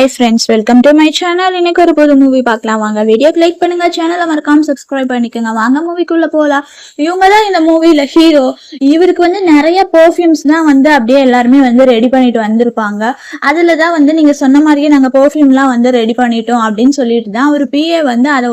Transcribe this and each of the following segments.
Hi friends, welcome to my channel. இன்னைக்கு ஒரு புது மூவி பார்க்கலாம் வாங்க. வீடியோக்கு லைக் பண்ணுங்க, சேனலை மறக்காம சப்ஸ்கிரைப் பண்ணிக்கோங்க. வாங்க மூவிக்குள்ள போலாம். இவங்க தான் இந்த மூவில ஹீரோ. இவருக்கு நிறைய பெர்ஃப்யூம்ஸ் தான் அப்படியே எல்லாருமே ரெடி பண்ணிட்டு வந்திருப்பாங்க. அதுல தான் நீங்க சொன்ன மாதிரியே நாங்க பெர்ஃப்யூம்லாம் ரெடி பண்ணிட்டோம் அப்படின்னு சொல்லிட்டு தான் ஒரு பிஏ அதை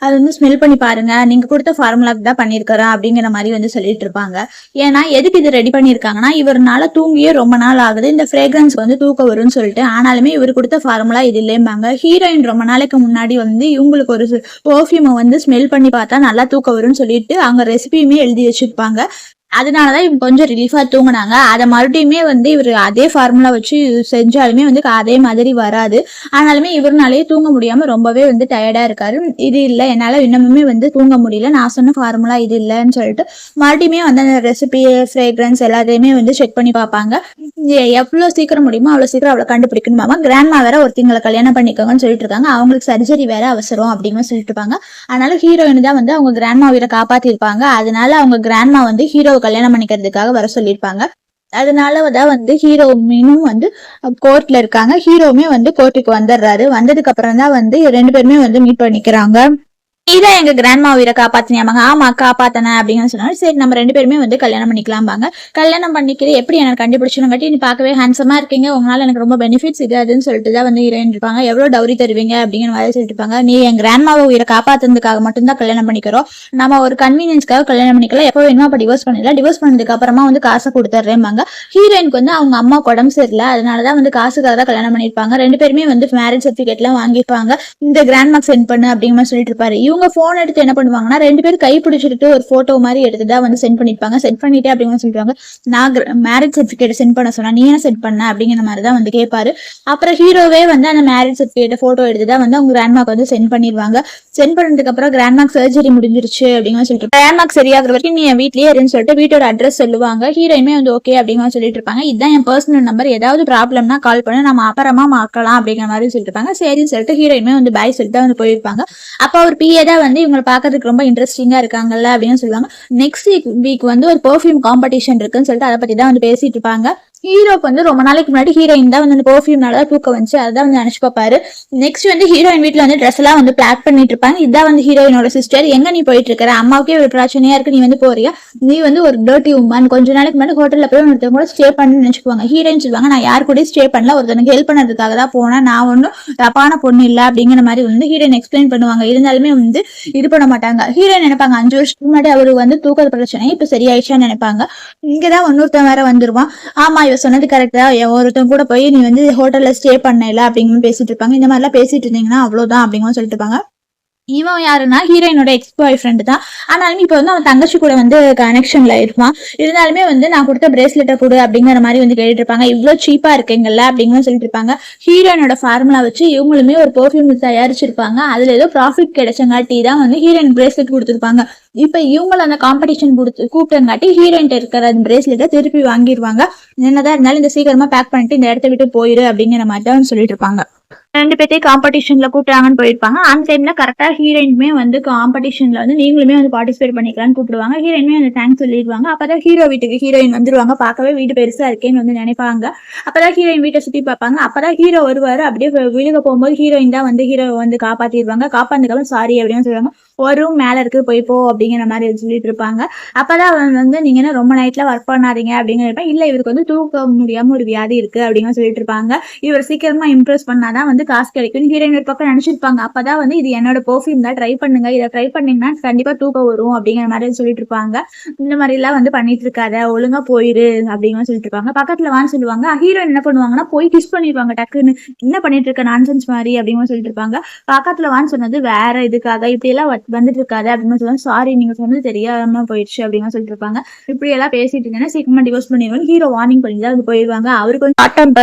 அதை ஸ்மெல் பண்ணி பாருங்க, நீங்க கொடுத்த ஃபார்முலாக்கு தான் பண்ணிருக்கிறேன் அப்படிங்கிற மாதிரி சொல்லிட்டு இருப்பாங்க. ஏன்னா எதுக்கு இது ரெடி பண்ணிருக்காங்கன்னா, இவர்னால தூங்கியே ரொம்ப நாள் ஆகுது, இந்த ஃப்ரேக்ரன்ஸ் தூக்கம் வரும்னு சொல்லிட்டு. ஆனாலுமே இவர் கொடுத்த ஃபார்முலா இது இல்லைம்பாங்க. ஹீரோயின் ரொம்ப நாளைக்கு முன்னாடி இவங்களுக்கு ஒரு பெர்ஃப்யூமை ஸ்மெல் பண்ணி பார்த்தா நல்லா தூக்கம் வரும்னு சொல்லிட்டு அவங்க ரெசிபியுமே எழுதி வச்சிருப்பாங்க. அதனாலதான் இவங்க கொஞ்சம் ரிலீஃபா தூங்கினாங்க. அதை மறுபடியுமே இவர் அதே ஃபார்முலா வச்சு செஞ்சாலுமே அதே மாதிரி வராது. ஆனாலுமே இவருனாலே தூங்க முடியாம ரொம்பவே டயர்டா இருக்காரு. இது இல்லை, என்னால இன்னமுமே தூங்க முடியல, நான் சொன்ன ஃபார்முலா இது இல்லைன்னு சொல்லிட்டு மறுபடியுமே அந்த ரெசிபி ஃப்ரேக்ரன்ஸ் எல்லாத்தையுமே செக் பண்ணி பார்ப்பாங்க. எவ்வளவு சீக்கிரம் முடியுமோ அவ்வளவு சீக்கிரம் அவளை கண்டுபிடிக்கணுமாமா. கிராண்ட்மா வேற ஒருத்தங்களை கல்யாணம் பண்ணிக்கோங்கன்னு சொல்லிட்டு இருக்காங்க. அவங்களுக்கு சர்ஜரி வேற அவசரம் அப்படின்னு சொல்லிட்டு இருப்பாங்க. அதனால ஹீரோயின் தான் அவங்க கிராண்ட்மா வீரை காப்பாத்திருப்பாங்க. அதனால அவங்க கிராண்ட்மா ஹீரோ கல்யாணம் பண்ணிக்கிறதுக்காக வர சொல்லியிருப்பாங்க. அதனாலதான் ஹீரோயினும் கோர்ட்ல இருக்காங்க. ஹீரோவுமே கோர்ட்டுக்கு வந்துடுறாரு. வந்ததுக்கு அப்புறம் தான் ரெண்டு பேருமே மீட் பண்ணிக்கிறாங்க. இதான் எங்க கிராண்ட்மா உயிரை காப்பாத்தினியாமாங்க. ஆமா காப்பாத்தன அப்படின்னு சொன்னாலும் சரி, நம்ம ரெண்டு பேருமே கல்யாணம் பண்ணிக்கலாம்பாங்க. கல்யாணம் பண்ணிக்கிறது எப்படி எனக்கு கண்டுபிடிச்சணும் கட்டி, நீ பார்க்கவே ஹேண்ட்ஸமா இருக்கீங்க, உங்களால எனக்கு ரொம்ப பெனிஃபிட்ஸ் இது அதுன்னு சொல்லிட்டு தான் ஹீரோயின் இருப்பாங்க. எவ்வளவு டவுரி தருவீங்க அப்படிங்கிற மாதிரி சொல்லிட்டு இருப்பாங்க. நீ என் கிராண்ட்மாவை உயிரை காப்பாத்துறதுக்காக மட்டும்தான் கல்யாணம் பண்ணிக்கிறோம், நம்ம ஒரு கன்வீனியன்ஸ்க்காக கல்யாணம் பண்ணிக்கலாம், எப்போ வேணுமோ அப்ப டிவோர்ஸ் பண்ணிடலாம், டிவோர்ஸ் பண்ணதுக்கு அப்புறமா காசை கொடுத்துட்றேன்பாங்க. ஹீரோயினுக்கு அவங்க அம்மா உடம்பு சரியில்லை, அதனாலதான் காசுக்காக தான் கல்யாணம் பண்ணிருப்பாங்க. ரெண்டு பேருமே மேரேஜ் சர்டிபிகேட் எல்லாம் வாங்கிப்பாங்க. இந்த கிராண்ட்மாக்கு சென்ட் பண்ணு அப்படிங்கிற மாதிரி சொல்லிட்டு இருப்பாரு. இவங்க போன் எடுத்து என்ன பண்ணுவாங்கன்னா, ரெண்டு பேரும் கை பிடிச்சிட்டு ஒரு போட்டோ மாதிரி எடுத்துதான் சென்ட் பண்ணிருப்பாங்க. சென்ட் பண்ணிட்டே அப்படின்னு சொல்லிடுவாங்க. நான் மேரேஜ் சர்டிபிகேட் சென்ட் பண்ண சொன்னா நீ என்ன சென்ட் பண்ண அப்படிங்கிற மாதிரி தான் கேட்பாரு. அப்புறம் ஹீரோவே அந்த மேரேஜ் சர்டிபிகேட் போட்டோ எடுத்துதான் அவங்க கிராண்ட்மாக்கு சென்ட் பண்ணிடுவாங்க. சென்ட் பண்ணதுக்கு அப்புறம் கிராண்ட்மாக்கு சர்ஜரி முடிஞ்சிருச்சு அப்படிங்கிற சொல்லிட்டு, கிராண்ட்மாக்கு சரியாகிற வரைக்கும் நீ என் வீட்லயே இருன்னு சொல்லிட்டு வீட்டோட அட்ரஸ் சொல்லுவாங்க. ஹீரோயினுமே ஓகே அப்படிங்கிற சொல்லிட்டு இருப்பாங்க. இதுதான் என் பர்சனல் நம்பர், ஏதாவது ப்ராப்ளம்னா கால் பண்ணு, நம்ம அப்புறமா மாக்கலாம் அப்படிங்கிற மாதிரி சொல்லிட்டு இருப்பாங்க. சரின்னு சொல்லிட்டு ஹீரோயினுமே பாய் சொல்லிட்டு போயிருப்பாங்க. அப்ப ஒரு பிஏ தான் இவங்களை பாக்குறதுக்கு ரொம்ப இன்ட்ரெஸ்டிங்கா இருக்காங்கல்ல அப்படின்னு சொல்லுவாங்க. நெக்ஸ்ட் வீக் ஒரு பெர்ஃப்யூம் காம்படிஷன் இருக்குன்னு சொல்லிட்டு அதை பத்தி தான் பேசிட்டு இருப்பாங்க. ஹீரோக்கு ரொம்ப நாளைக்கு முன்னாடி ஹீரோயின் தான் பெர்ஃப்யூம்னால தூக்கம் வந்துச்சு, அதான் நினைச்சு பார்ப்பாரு. நெக்ஸ்ட் ஹீரோயின் வீட்டுல ட்ரெஸ் எல்லாம் பேக் பண்ணிட்டு இருப்பாங்க. இதான் ஹீரோயினோட சிஸ்டர். எங்க நீ போயிட்டு இருக்கிற, அம்மாவுக்கே ஒரு பிரச்சனையா இருக்கு, நீ போறியா, நீ ஒரு டர்ட்டி உமன், கொஞ்ச நாளைக்கு முன்னாடி ஹோட்டல்ல போய் ஒருத்தவங்க கூட ஸ்டே பண்ணு நினைச்சுக்குவாங்க. ஹீரோயின் சொல்லுவாங்க, நான் யாரு கூட ஸ்டே பண்ணல, ஒருத்தனுக்கு ஹெல்ப் பண்ணதுக்காக தான் போனேன், நான் ஒன்னும் தப்பான பொண்ணு இல்ல அப்படிங்கிற மாதிரி ஹீரோயின் எக்ஸ்பிளைன் பண்ணுவாங்க. இருந்தாலுமே இது பண்ண மாட்டாங்க. ஹீரோயின் நினைப்பாங்க 5 வருஷத்துக்கு முன்னாடி அவரு தூக்க பிரச்சனை இப்ப சரியாயிடுச்சான்னு நினைப்பாங்க. இங்கதான் இன்னொருத்தன் வேற வந்துருவான். ஆமா இவ சொன்னது கரெக்டா, ஒருத்தன் கூட போய் நீ ஹோட்டல்ல ஸ்டே பண்ணல அப்படிங்கிற பேசிட்டு இருப்பாங்க. இந்த மாதிரி எல்லாம் பேசிட்டு இருந்தீங்கன்னா அவ்வளவுதான் அப்படிங்கிற சொல்லிட்டு இருப்பாங்க. இவன் யாருன்னா ஹீரோயினோட எக்ஸ் பாய் ஃப்ரெண்டு தான். ஆனாலுமே இப்ப அவன் தங்கச்சி கூட கனெக்ஷன்ல இருப்பான். இருந்தாலுமே நான் கொடுத்த பிரேஸ்லெட்டை கொடு அப்படிங்கிற மாதிரி கேட்டுட்டு இருப்பாங்க. இவ்வளவு சீப்பா இருக்கீங்கல்ல அப்படிங்கிற சொல்லிட்டு இருப்பாங்க. ஹீரோயினோட ஃபார்முலா வச்சு இவங்களுமே ஒரு பெர்ஃப்யூம் தயாரிச்சிருப்பாங்க. அதுல ஏதோ ப்ராஃபிட் கிடைச்சங்காட்டி தான் ஹீரோயின் பிரேஸ்லெட் கொடுத்துருப்பாங்க. இப்ப இவங்களை அந்த காம்படிஷன் கூப்பிட்டங்காட்டி ஹீரோயின் இருக்கிற அந்த பிரேஸ்லெட்டை திருப்பி வாங்கிடுவாங்க. என்னதான் இருந்தாலும் இந்த சீக்கிரமா பேக் பண்ணிட்டு இந்த இடத்த விட்டு போயிரு அப்படிங்கிற மாதிரி தான் சொல்லிட்டு இருப்பாங்க. ரெண்டு பேர்த்தையும் காம்படிஷன்ல கூப்பிட்டாங்கன்னு போயிருப்பாங்க. அந்த டைம்ல கரெக்டா ஹீரோயினுமே காம்படிஷன்ல நீங்களுமே பார்ட்டிசிபேட் பண்ணிக்கலாம்னு கூப்பிடுவாங்க. ஹீரோயினுமே தேங்க்ஸ் சொல்லிடுவாங்க. அப்பதான் ஹீரோ வீட்டுக்கு ஹீரோயின் வந்துருவாங்க. பார்க்கவே வீடு பெருசா இருக்கேன்னு நினைப்பாங்க. அப்பதான் ஹீரோயின் வீட்டை சுத்தி பார்ப்பாங்க. அப்பதான் ஹீரோ வருவாரு. அப்படியே விழுக போகும்போது ஹீரோயின் தான் ஹீரோ காப்பாத்திடுவாங்க. காப்பாந்ததுக்கு சாரி அப்படின்னு சொல்லுவாங்க. ஒரு ரூம் மேல இருக்கு போய் போ அப்படிங்கிற மாதிரி சொல்லிட்டு இருப்பாங்க. அப்பதான் நீங்க என்ன ரொம்ப நைட்ல ஒர்க் பண்ணாதீங்க அப்படிங்கிற, இல்ல இவருக்கு தூக்க முடியாம ஒரு வியாதி இருக்கு அப்படிங்கிற சொல்லிட்டு இருப்பாங்க. இவர் சீக்கிரமா இம்ப்ரெஸ் பண்ணாதான் காசு கிடைக்கும் ஹீரோயின் ஒரு பக்கம் நினைச்சிருப்பாங்க. அப்பதான் இது என்னோட பெர்ஃப்யூம் தான், ட்ரை பண்ணுங்க, இதை ட்ரை பண்ணீங்கன்னா கண்டிப்பா தூக்கம் வரும் அப்படிங்கிற மாதிரி சொல்லிட்டு இருப்பாங்க. இந்த மாதிரி எல்லாம் பண்ணிட்டு இருக்காத, ஒழுங்கா போயிரு அப்படிங்கிற சொல்லிட்டு இருப்பாங்க. பக்கத்துல வான்னு சொல்லுவாங்க. ஹீரோயின் என்ன பண்ணுவாங்கன்னா போய் கிஸ் பண்ணிடுவாங்க டக்குன்னு. என்ன பண்ணிட்டு இருக்க நான்சென்ஸ் மாதிரி அப்படிங்கிற சொல்லிட்டு இருப்பாங்க. பக்கத்துல வான்னு சொன்னது வேற இதுக்காக, இப்படி எல்லாம் வந்துட்டு இருக்காது அப்படின்னு சொல்லுவாங்க. சாரி நீங்க சொன்னது தெரியாம போயிடுச்சு அப்படிங்கிற சொல்லிட்டு இருப்பாங்க. இப்படி எல்லாம் பேசிட்டு இருந்தேன்னா சீக்கிரமா டிவோர்ஸ் பண்ணிடுவாங்க. ஹீரோ வார்னிங் பண்ணிதான் போயிடுவாங்க. அவருக்கு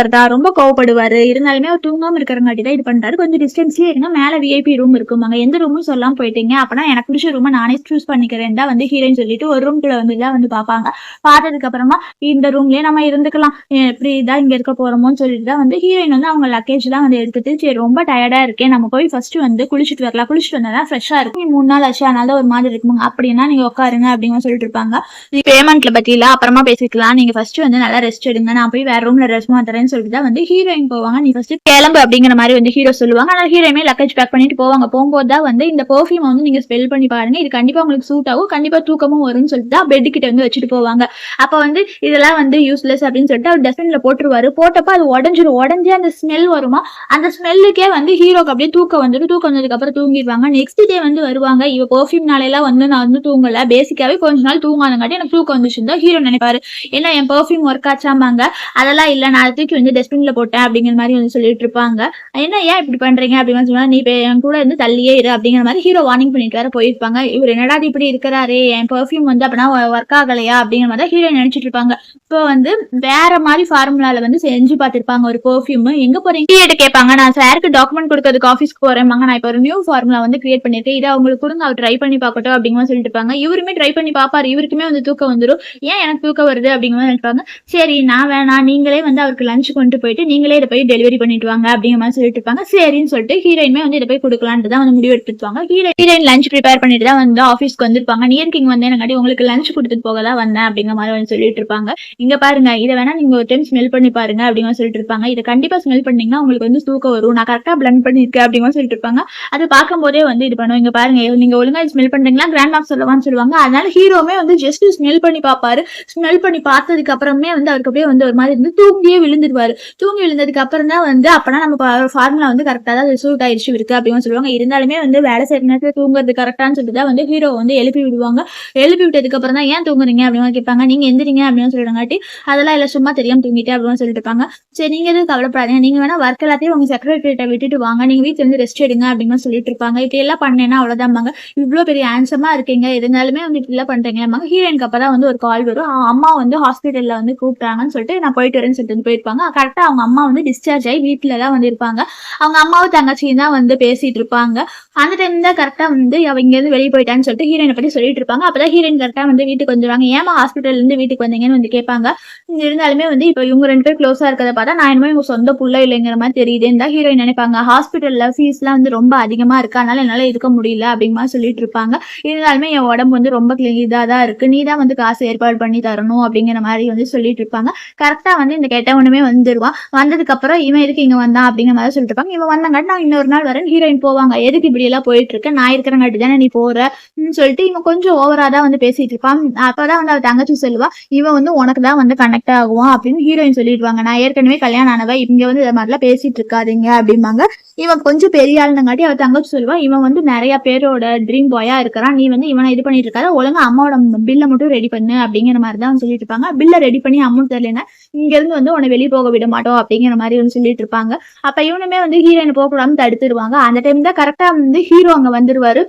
ரொம்ப கோவப்படுவாரு. இருந்தாலுமே அவர் தூங்காம இருக்கிறங்காட்டி தான் இது பண்றாரு. கொஞ்சம் டிஸ்டன்ஸ்லயே இருங்க, மேல விஐபி ரூம் இருக்குமாங்க, எந்த ரூமும் சொல்லாம போயிட்டீங்க, அப்பனா எனக்கு பிடிச்ச ரூமை நானே சூஸ் பண்ணிக்கிறேன் தான் ஹீரோயின் சொல்லிட்டு ஒரு ரூம்குள்ள பாப்பாங்க. பார்த்ததுக்கு அப்புறமா இந்த ரூம்லயே நம்ம இருந்துக்கலாம், எப்படி தான் இங்க இருக்க போறோமோன்னு சொல்லிட்டு தான் ஹீரோயின் அவங்க லக்கேஜ் தான் எடுத்துட்டு, சரி ரொம்ப டயர்டா இருக்கேன், நம்ம போய் ஃபர்ஸ்ட் குளிச்சுட்டு வரலாம், குளிச்சுட்டு வந்தாதான் ஃப்ரெஷ்ஷா இருக்கும், 3 நாள் ஆச்சு, அதனால ஒரு மாதிரி இருக்குமாங்க. அப்படின்னா நீங்க உட்காருங்க அப்படின்னு சொல்லிட்டு இருப்பாங்க. பேமெண்ட்ல பத்தி இல்ல, அப்புறமா பேசிக்கலாம், நீங்க ஃபர்ஸ்ட் வந்து நல்லா ரெஸ்ட் எடுங்க, நான் போய் வேற ரூம்ல ரெஸ்ட் மாத்துறேன்னு சொல்லிட்டு தான் வந்து ஹீரோயின் போவாங்க. நீ ஃபர்ஸ்ட் கிளம்பு அப்படிங்கிற மாதிரி வந்து ஹீரோ சொல்லுவாங்க. ஆனால் ஹீரோயுமே லக்கேஜ் பேக் பண்ணிட்டு போவாங்க. போகும்போது தான் வந்து இந்த பெர்ஃப்யூம் வந்து நீங்க ஸ்மெல் பண்ணி பாருங்க, இது கண்டிப்பா உங்களுக்கு சூட் ஆகும், கண்டிப்பா தூக்கமும் வரும்னு சொல்லிட்டு தான் பெட் கிட்ட வந்து வச்சுட்டு போவாங்க. அப்ப வந்து இதெல்லாம் வந்து யூஸ்லெஸ் அப்படின்னு சொல்லிட்டு அவர் டஸ்ட்பின்ல போட்டுருவாரு. போட்டப்ப அது உடஞ்சிரும். உடஞ்சி அந்த ஸ்மெல் வருமா, அந்த ஸ்மெல்லுக்கே வந்து ஹீரோக்கு அப்படியே தூக்கம் வந்துடும். தூக்கம் வந்ததுக்கு அப்புறம் தூங்கிடுவாங்க. நெக்ஸ்ட் டே வந்து வருவாங்க. இவ பெர்ஃப்யூம் நாளையெல்லாம் வந்து நான் வந்து தூங்கல, பேசிக்காவே கொஞ்ச நாள் தூங்காதங்காட்டி எனக்கு தூக்கம் வந்துச்சுன்னு தான் ஹீரோ நினைப்பாரு. ஏன்னா என் பெர்ஃப்யூம் ஒர்க் ஆச்சாமாங்க. அதெல்லாம் இல்ல, நான் தூக்கி வந்து டஸ்ட்பின்ல போட்டேன் அப்படிங்கிற மாதிரி வந்து சொல்லிட்டு இருப்பாங்க. என்ன ஏன் இப்படி பண்றீங்க அப்படின்னு சொன்னா, நீ என் கூட இருந்து தள்ளியே இரு அப்படிங்கிற மாதிரி ஹீரோ வார்னிங் பண்ணிட்டு வேற போயிருப்பாங்க. இவர் என்னடா இப்படி இருக்கிறாரே, என் பெர்ஃப்யூம் வந்து அப்படின்னா ஒர்க் ஆகலையா அப்படிங்கிற மாதிரி ஹீரோ நினைச்சிட்டு இருப்பாங்க. இப்போ வந்து வேற மாதிரி ஃபார்முலால வந்து செஞ்சு பார்த்திருப்பாங்க ஒரு பெர்ஃப்யூம். எங்க போறீங்க கேட்பாங்க. நான் சாருக்கு டாக்குமெண்ட் கொடுக்கறதுக்கு ஆஃபீஸ்க்கு போறேன்பாங்க. நான் இப்போ ஒரு நியூ ஃபார்முலா வந்து கிரியேட் பண்ணிருக்கேன், இதை அவங்களுக்கு கொடுங்க, அவர் ட்ரை பண்ணி பார்க்கட்டும் அப்படிங்கிற சொல்லிட்டு இருப்பாங்க. இவருமே ட்ரை பண்ணி பார்ப்பாரு. இவருக்குமே வந்து தூக்கம் வந்துடும். ஏன் எனக்கு தூக்கம் வருது அப்படிங்கிற மாதிரி நினைப்பாங்க. சரி நான் வேணாம், நீங்களே வந்து அவருக்கு லஞ்ச் கொண்டு போயிட்டு நீங்களே இதை போய் டெலிவரி பண்ணிட்டு வாங்க அப்படிங்கிற மாதிரி சொல்லிட்டு இருப்பாங்க. சரின்னு சொல்லிட்டு ஹீரோயின்மே வந்து இதை போய் கொடுக்கலான்ட்டு தான் வந்து முடிவு எடுத்துருப்பாங்க. ஹீரோயின் லஞ்ச் ப்ரிப்பேர் பண்ணிட்டு தான் வந்து ஆஃபீஸ்க்கு வந்திருப்பாங்க. நியர் கிங் வந்து எனக்கு உங்களுக்கு லஞ்ச் கொடுத்துட்டு போக தான் வந்தேன் அப்படிங்கிற மாதிரி வந்து சொல்லிட்டு இருப்பாங்க. இங்க பாருங்க, இதை வேணா நீங்க ஒரு டைம் ஸ்மெல் பண்ணி பாருங்க அப்படிங்கிற சொல்லிட்டு இருப்பாங்க. இதை கண்டிப்பா ஸ்மெல் பண்ணீங்கன்னா உங்களுக்கு வந்து தூக்கம் வரும், நான் கரெக்டா பிளண்ட் பண்ணிருக்கேன் அப்படிங்கிற சொல்லிட்டு இருப்பாங்க. அது பார்க்கும் போதே வந்து இது பண்ணுவோம். இங்க பாருங்க, நீங்க ஒழுங்கா ஸ்மெல் பண்றீங்களா, கிராண்ட் மார்க் சொல்லவான்னு சொல்லுவாங்க. அதனால ஹீரோமே வந்து ஜஸ்ட் ஸ்மெல் பண்ணி பார்ப்பாரு. ஸ்மெல் பண்ணி பார்த்ததுக்கு அப்புறமே வந்து அவருக்கு அப்படியே வந்து ஒரு மாதிரி இருந்து தூங்கியே விழுந்துருவாரு. தூங்கி விழுந்ததுக்கு அப்புறம் தான் வந்து அப்பனா நம்ம ஃபார்முலா வந்து கரெக்டா தான் சூட் ஆயிடுச்சு இருக்கு அப்படின்னு சொல்லுவாங்க. இருந்தாலுமே வந்து வேலை செய்யற நேரத்துல தூங்குறது கரெக்டான்னு சொல்லிட்டு தான் வந்து ஹீரோ வந்து எழுப்பி விடுவாங்க. எழுப்பி விட்டதுக்கு அப்புறம் தான் ஏன் தூங்குறீங்க அப்படின்னு கேட்பாங்க. நீங்க எந்திரிங்க அப்படின்னு சொல்லிடுங்காட்டி அதெல்லாம் இல்ல, சும்மா தெரியாம தூங்கிட்டே அப்படின்னு சொல்லிட்டு இருப்பாங்க. சரி நீங்க எதுவும் கவலைப்படாதீங்க, நீங்க வேணா ஒர்க் எல்லாத்தையும் உங்க செக்ரட்டரிட்ட விட்டுட்டு வாங்க, நீங்க வீட்டுல இருந்து ரெஸ்ட் எடுங்க அப்படின்னு சொல்லிட்டு இருப்பாங்க. இப்படி எல்லாம் பண்ணேன்னா அவ்வளவுதான்பாங்க. இவ்வளவு பெரிய ஹேண்ட்ஸமா இருக்கீங்க, இருந்தாலுமே வந்து இப்படி எல்லாம் பண்றீங்க. ஹீரோயினுக்கு அப்பதான் வந்து ஒரு கால் வரும். அம்மா வந்து ஹாஸ்பிட்டல்ல வந்து கூப்பிட்டாங்கன்னு சொல்லிட்டு நான் போயிட்டு வரேன்னு சொல்லிட்டு போயிருப்பாங்க. கரெக்டா அவங்க அம்மா வந்து டிஸ்சார்ஜ் ஆகி வீட்டுல தான் வந்து இருப்பாங்க. அவங்க அம்மாவும் தங்கச்சியும் தான் வந்து பேசிட்டு இருப்பாங்க. அந்த டைம் தான் கரெக்டா வந்து அவ இங்க இருந்து வெளியே போயிட்டான்னு சொல்லிட்டு ஹீரோயினை பத்தி சொல்லிட்டு இருப்பாங்க. அப்பதான் ஹீரோயின் கரெக்டா வந்து வீட்டுக்கு வந்துருவாங்க. ஏமா ஹாஸ்பிட்டல்ல இருந்து வீட்டுக்கு வந்தீங்கன்னு வந்து கேட்பாங்க. இருந்தாலுமே வந்து இப்ப இவங்க 2 பேர் க்ளோஸா இருக்கிறத பார்த்தா நான் என்னமோ இவங்க சொந்த புள்ள இல்லைங்கிற மாதிரி தெரியுதுன்னு தான் ஹீரோயின் நினைப்பாங்க. ஹாஸ்பிட்டல்ல ஃபீஸ் எல்லாம் வந்து ரொம்ப அதிகமா இருக்கு, அதனால என்னால இருக்க முடியல அப்படிங்கிற மாதிரி சொல்லிட்டு இருப்பாங்க. இருந்தாலுமே என் உடம்பு வந்து ரொம்ப இதாதான் இருக்கு, நீ தான் வந்து காசு ஏற்பாடு பண்ணி தரணும் அப்படிங்கிற மாதிரி வந்து சொல்லிட்டு இருப்பாங்க. கரெக்டா வந்து இந்த கெட்டவனுமே வந்துருவான். வந்ததுக்கு அப்புறம் இவன் எதுக்கு இங்க வந்தான் அப்படிங்கிற மாதிரி சொல்லிட்டு இருப்பாங்க. இவன் வந்தங்காட்டி நான் இன்னொரு நாள் வரேன். ஹீரோயின் போவாங்க. எதுக்கு இப்படி எல்லாம் போயிட்டு இருக்க, நான் இருக்கிறங்காட்டி தானே நீ போற சொல்லிட்டு இவன் கொஞ்சம் ஓவரா தான் வந்து பேசிட்டு இருப்பான். அப்பதான் வந்து அவ தங்கச்சி சொல்லுவா, இவன் வந்து உனக்கு தான் வந்து கனெக்ட் ஆகுவான் அப்படின்னு ஹீரோயின் சொல்லிடுவாங்க. நான் ஏற்கனவே கல்யாணம் ஆனவ, இங்க வந்து இந்த மாதிரிலாம் பேசிட்டு இருக்காதீங்க அப்படிம்பாங்க. இவன் கொஞ்சம் பெரிய ஆளுங்காட்டி அவ தங்கச்சி சொல்லுவா, இவன் வந்து நிறைய பேரோட ட்ரீம் பாயா இருக்கிறான், நீ வந்து இவனை இது பண்ணிட்டு இருக்காத, ஒழுங்கா அம்மாவோட பில்ல மட்டும் ரெடி பண்ணு அப்படிங்கிற மாதிரி தான் சொல்லிட்டு இருப்பாங்க. பில்ல ரெடி பண்ணி அமௌண்ட் தெரியலன்னா இங்க இருந்து வந்து உன்னை வெளியே போக விட மாட்டோம் அப்படிங்கிற மாதிரி வந்து சொல்லிட்டு இருப்பாங்க. அப்ப இவனுமே வந்து ஹீரோயின் போக கூடாம தடுத்துருவாங்க. அந்த டைம் தான் கரெக்டா வந்து ஹீரோ அங்க வந்துருவாரு.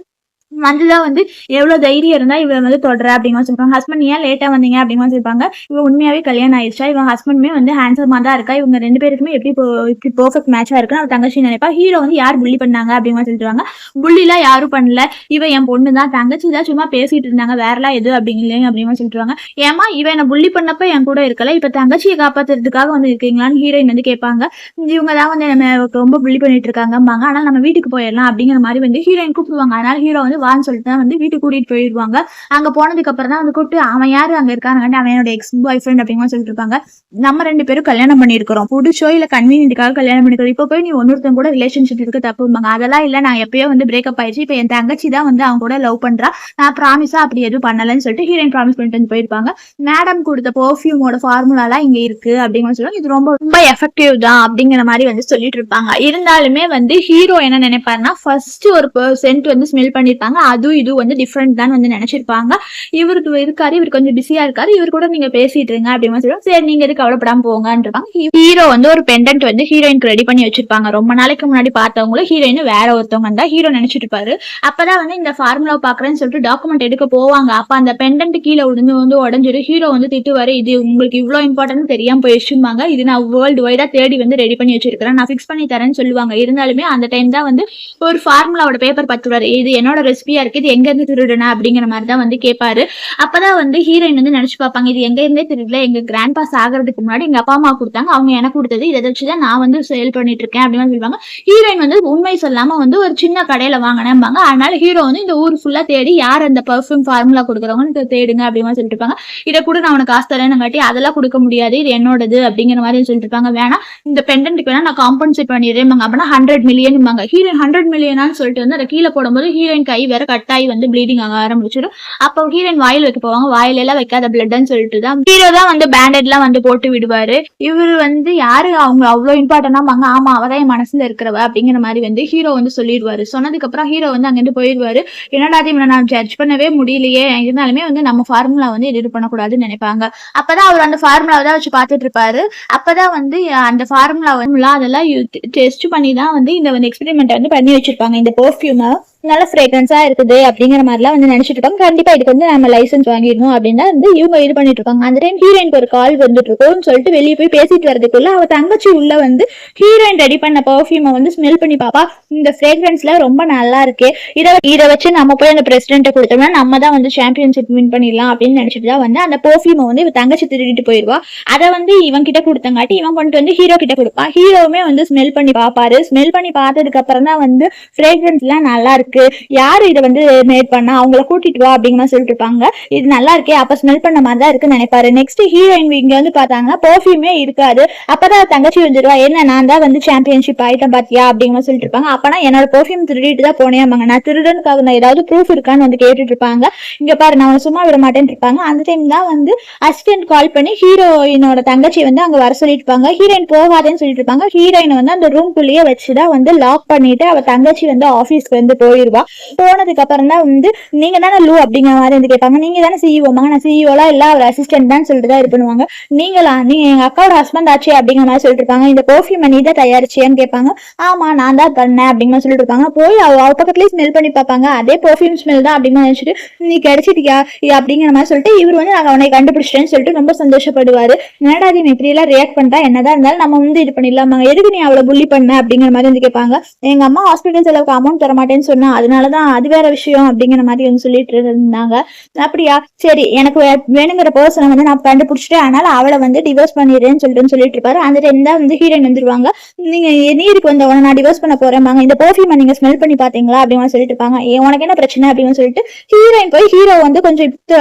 வந்துதான் வந்து எவ்வளவு தைரியம் இருந்தா இவன் வந்து தொடர அப்படிங்கிற சொல்லிருப்பாங்க. ஹஸ்பண்ட் ஏன் லேட்டா வந்தீங்க அப்படிங்கிற சொல்லிருப்பாங்க. இவன் உண்மையாவே கல்யாணம் ஆயிடுச்சா, இவன் ஹஸ்பண்டுமே வந்து ஹேண்ட்ஸமா தான் இருக்கா, இவங்க 2 பேருக்குமே எப்படி இப்படி பெர்ஃபெக்ட் மேட்சா இருக்குன்னு அவன் தங்கச்சி நினைப்பா. ஹீரோ வந்து யார் புள்ளி பண்ணாங்க அப்படிங்கிற சொல்லிடுவாங்க. புள்ளிலாம் யாரும் பண்ணல, இவன் என் பொண்ணு தான், தங்கச்சி தான் சும்மா பேசிட்டு இருந்தாங்க, வேறலாம் எது அப்படிங்கலைங்க அப்படிங்கிற சொல்லிட்டுருவாங்க. ஏமா இவன் என்ன புள்ளி பண்ணப்ப என் கூட இருக்கல, இப்ப தங்கச்சியை காப்பாத்துறதுக்காக வந்து இருக்கீங்களான்னு ஹீரோயின் வந்து கேட்பாங்க. இவங்க தான் வந்து நம்ம ரொம்ப புள்ளி பண்ணிட்டு இருக்காங்கம்பாங்க. ஆனால் நம்ம வீட்டுக்கு போயிடலாம் அப்படிங்கிற மாதிரி வந்து ஹீரோயின் கூப்பிடுவாங்க. அதனால ஹீரோ வந்து வான்னு சொல்லிட்டு தான் வந்து வீட்டுக்கு கூட்டிட்டு போயிடுவாங்க. அங்க போனதுக்கு அப்புறம் தான் வந்து கூப்பிட்டு அவன் யாரு அங்க இருக்காங்க, அவன் என்னோட எக்ஸ் பாய் ஃப்ரெண்ட் அப்படிங்கிற சொல்லிட்டு இருப்பாங்க. நம்ம 2 பேரும் கல்யாணம் பண்ணிருக்கிறோம், புடிச்சோ இல்ல கன்வீனியன்ட்டுக்காக கல்யாணம் பண்ணிக்கிறோம், இப்ப போய் நீ ஒன்னொருத்தன் கூட ரிலேஷன்ஷிப் இருக்க தப்பும்பாங்க. அதெல்லாம் இல்ல, நான் எப்பயோ வந்து பிரேக்கப் ஆயிடுச்சு, இப்ப என் தங்கச்சி தான் வந்து அவங்க கூட லவ் பண்றா, நான் ப்ராமிஸா அப்படி எதுவும் பண்ணலன்னு சொல்லிட்டு ஹீரோயின் ப்ராமிஸ் பண்ணிட்டு வந்து போயிருப்பாங்க. மேடம் கொடுத்த பெர்ஃப்யூமோட ஃபார்முலாலாம் இங்க இருக்கு அப்படிங்கிற சொல்லுவாங்க. இது ரொம்ப ரொம்ப எஃபெக்டிவ் தான் அப்படிங்கிற மாதிரி வந்து சொல்லிட்டு இருப்பாங்க. இருந்தாலுமே வந்து ஹீரோ என்ன நினைப்பாருன்னா, ஃபர்ஸ்ட் ஒரு சென்ட் வந்து ஸ்மெல் பண்ணிருப்பாங்க, அதுவும் இது வந்து டிஃப்ரெண்ட் தான் வந்து நினைச்சிருப்பாங்க. இவருக்கு இருக்காரு, இவர் கொஞ்சம் பிஸியா இருக்காரு, இவர் கூட நீங்க பேசிட்டு இருங்க அப்படின்னு சொல்லுவாங்க. சரி நீங்க எதுக்கு கவலைப்படாம போங்கன்னு இருப்பாங்க. ஹீரோ வந்து ஒரு பெண்டன்ட் வந்து ஹீரோயினுக்கு ரெடி பண்ணி வச்சிருப்பாங்க. ரொம்ப நாளைக்கு முன்னாடி பார்த்தவங்களும் ஹீரோயின் வேற ஒருத்தவங்க தான் ஹீரோ நினைச்சிட்டு இருப்பாரு. அப்பதான் வந்து இந்த ஃபார்முலா பாக்குறேன்னு சொல்லிட்டு டாக்குமெண்ட் எடுக்க போவாங்க. அப்ப அந்த பெண்டன்ட் கீழே விழுந்து வந்து உடஞ்சிரு. ஹீரோ வந்து திட்டுவாரு, இது உங்களுக்கு இவ்வளவு இம்பார்ட்டன்ட் தெரியாம போயிடுச்சுமாங்க, இது நான் வேர்ல்டு வைடா தேடி வந்து ரெடி பண்ணி வச்சிருக்கிறேன், நான் ஃபிக்ஸ் பண்ணி தரேன்னு சொல்லுவாங்க. இருந்தாலுமே அந்த டைம் தான் வந்து ஒரு ஃபார்முலாவோட பேப்பர் பார்த்துருவாரு. இது என்னோட ரெசிபி ரெசிபியா இருக்கு, இது எங்க இருந்து திருடுன அப்படிங்கிற மாதிரி தான் வந்து கேட்பாரு. அப்பதான் வந்து ஹீரோயின் வந்து நினைச்சு பார்ப்பாங்க, இது எங்க இருந்தே திருடல, எங்க கிராண்ட் பாஸ் ஆகிறதுக்கு முன்னாடி எங்க அப்பா அம்மா கொடுத்தாங்க, அவங்க எனக்கு கொடுத்தது, இதை வச்சுதான் நான் வந்து சேல் பண்ணிட்டு இருக்கேன் அப்படின்னு சொல்லுவாங்க. ஹீரோயின் வந்து உண்மை சொல்லாம வந்து ஒரு சின்ன கடையில வாங்கினேன்பாங்க. அதனால ஹீரோ வந்து இந்த ஊர் ஃபுல்லா தேடி யார் அந்த பர்ஃபியூம் ஃபார்முலா கொடுக்குறவங்க தேடுங்க அப்படின்னு சொல்லிட்டு இருப்பாங்க. இதை கூட நான் உனக்கு காசு தரேன்னு காட்டி அதெல்லாம் கொடுக்க முடியாது, இது என்னோடது அப்படிங்கிற மாதிரி சொல்லிட்டு இருப்பாங்க. வேணா இந்த பெண்டன்ட்டுக்கு வேணா நான் காம்பன்சேட் பண்ணிடுறேன் அப்படின்னா 100 மில்லியன். ஹீரோயின் 100 மில்லியனான்னு சொல்லிட்டு வந்து அதை கீழே போடும்போது ஹீரோயின் கை வேற கட்டாயி வந்து ப்ளீடிங் ஆக ஆரம்பிச்சிடும். அப்போ ஹீரோயின் வாயில் வைக்க போவாங்க, வாயில எல்லாம் வைக்காத பிளட்னு சொல்லிட்டு தான் ஹீரோ தான் வந்து பேண்டேட் எல்லாம் வந்து போட்டு விடுவாரு. இவர் வந்து யாரு அவங்க அவ்வளவு இம்பார்ட்டன்டா பாங்க, ஆமா அவதான் என் மனசுல இருக்கிறவ அப்படிங்கிற மாதிரி வந்து ஹீரோ வந்து சொல்லிடுவாரு. சொன்னதுக்கு அப்புறம் ஹீரோ வந்து அங்கிருந்து போயிடுவாரு. என்னடா இவனை நான் ஜட்ஜ் பண்ணவே முடியலையே, இருந்தாலுமே வந்து நம்ம ஃபார்முலா வந்து எடிட் பண்ணக்கூடாதுன்னு நினைப்பாங்க. அப்பதான் அவர் அந்த ஃபார்முலாவை தான் வச்சு பார்த்துட்டு இருப்பாரு. அப்பதான் வந்து அந்த ஃபார்முலா வந்து அதெல்லாம் டெஸ்ட் பண்ணி தான் வந்து இந்த வந்து எக்ஸ்பெரிமெண்ட் வந்து பண்ணி வச்சிருப்பாங்க. இந்த பெர்ஃப்யூமை நல்ல ஃப்ரேக்ரன்ஸா இருக்குது அப்படிங்கிற மாதிரிலாம் வந்து நினைச்சிட்டு இருப்பாங்க. கண்டிப்பா இதுக்கு வந்து நம்ம லைசன்ஸ் வாங்கிடணும் அப்படின்னா வந்து இவங்க இது பண்ணிட்டு இருப்பாங்க. அந்த டைம் ஹீரோயினுக்கு ஒரு கால் வந்துட்டு இருக்கோம்னு சொல்லிட்டு வெளியே போய் பேசிட்டு வரதுக்குள்ள அவ தங்கச்சி உள்ள வந்து ஹீரோயின் ரெடி பண்ண பெர்ஃப்யூமை வந்து ஸ்மெல் பண்ணி பாப்பா, இந்த ஃப்ரேக்ரன்ஸ்ல ரொம்ப நல்லா இருக்கு, இதை வச்சு நம்ம போய் அந்த பிரசிடென்ட்டை கொடுத்தோம்னா நம்ம தான் வந்து சாம்பியன்ஷிப் வின் பண்ணிடலாம் அப்படின்னு நினைச்சிட்டு தான் வந்து அந்த பெர்ஃப்யூமை வந்து இவ தங்கச்சி திருடிட்டு போயிடுவா. அதை வந்து இவன் கிட்ட கொடுத்தங்காட்டி இவன் கொண்டு வந்து ஹீரோ கிட்ட கொடுப்பா. ஹீரோவுமே வந்து ஸ்மெல் பண்ணி பாப்பாரு. ஸ்மெல் பண்ணி பார்த்ததுக்கு அப்புறம் தான் வந்து ஃப்ரேக்ரன்ஸ் எல்லாம் நல்லா இருக்கு, யாரு இதை வந்து மேட் பண்ணா, அவங்கள கூட்டிட்டு வா அப்படிங்கிற சொல்லிட்டு இருப்பாங்க. இது நல்லா இருக்கே, அப்ப ஸ்மெல் பண்ண மாதிரி தான் இருக்குன்னு நினைப்பாரு. நெக்ஸ்ட் ஹீரோயின் இங்க வந்து பாத்தாங்கன்னா பெர்ஃப்யூமே இருக்காது. அப்பதான் தங்கச்சி வந்துருவா, என்ன நான் தான் வந்து சாம்பியன்ஷிப் ஆயிட்டேன் பாத்தியா அப்படிங்கிற சொல்லிட்டு இருப்பாங்க. அப்பனா என்னோட பெர்ஃப்யூம் திருடிட்டு தான் போனேன், நான் திருடனுக்காக நான் ஏதாவது ப்ரூஃப் இருக்கான்னு வந்து கேட்டுட்டு இருப்பாங்க. இங்க பாரு நான் சும்மா விட மாட்டேன்னு இருப்பாங்க. அந்த டைம் தான் வந்து அசிஸ்டன்ட் கால் பண்ணி ஹீரோயினோட தங்கச்சி வந்து அங்க வர சொல்லிட்டு இருப்பாங்க. ஹீரோயின் போகாதேன்னு சொல்லிட்டு இருப்பாங்க. ஹீரோயின் வந்து அந்த ரூம் குள்ளேயே வச்சுதான் வந்து லாக் பண்ணிட்டு அவ தங்கச்சி வந்து ஆபீஸ்க்கு வந்து போயிருவா. போனதுக்கு அப்புறம் தான் வந்து நீங்க தானே லூ அப்படிங்கிற மாதிரி வந்து கேட்பாங்க. நீங்க தானே சிஇஓ? நான் சிஇஓலாம் இல்ல, அவர் அசிஸ்டன்ட் தான் சொல்லிட்டு தான் இது பண்ணுவாங்க. நீங்களா? நீங்க எங்க அக்காவோட ஹஸ்பண்ட் ஆச்சு அப்படிங்கிற மாதிரி சொல்லிட்டு இருப்பாங்க. இந்த பெர்ஃப்யூம் நீ தான் தயாரிச்சியான்னு கேட்பாங்க. ஆமா நான் தான் பண்ணேன் அப்படிங்கிற சொல்லிட்டு இருப்பாங்க. போய் அவ பக்கத்துலயே ஸ்மெல் பண்ணி பார்ப்பாங்க. அதே பெர்ஃப்யூம் ஸ்மெல் தான் அப்படின்னு நினைச்சிட்டு நீ கிடைச்சிட்டியா அப்படிங்கிற மாதிரி சொல்லிட்டு இவர் வந்து நாங்க அவனை கண்டுபிடிச்சிட்டேன்னு சொல்லிட்டு ரொம்ப சந்தோஷப்படுவாரு. என்னடா நீ இப்படி எல்லாம் ரியாக்ட் பண்ணிட்டா, என்னதான் இருந்தாலும் நம்ம வந்து இது பண்ணிடலாமாங்க, எதுக்கு நீ அவளை புள்ளி பண்ண அப்படிங்கிற மாதிரி வந்து கேட்பாங்க. எங்க அம்மா ஹாஸ்பிட்டல் செலவுக்கு அமௌண்ட் தர மாட்டேன்னு சொன்னா, அதனாலதான் அது வேற விஷயம் அப்படிங்கிற மாதிரி வந்து சொல்லிட்டு இருந்தாங்க. அப்படியா, சரி எனக்கு வேணுங்கிற பர்சனை வந்து நான் கண்டுபிடிச்சிட்டேன், அதனால அவளை வந்து டிவோர்ஸ் பண்ணிடுறேன்னு சொல்லிட்டு இருப்பாரு. அந்த டைம் தான் வந்து ஹீரோயின் வந்துருவாங்க. நீங்க நீருக்கு வந்தவனை நான் டிவோர்ஸ் பண்ண போறேன், இந்த பெர்ஃப்யூமை நீங்க ஸ்மெல் பண்ணி பாத்தீங்களா அப்படின்னு சொல்லிட்டு இருப்பாங்க. உனக்கு என்ன பிரச்சனை அப்படின்னு சொல்லிட்டு ஹீரோயின் போய் ஹீரோ வந்து கொஞ்சம்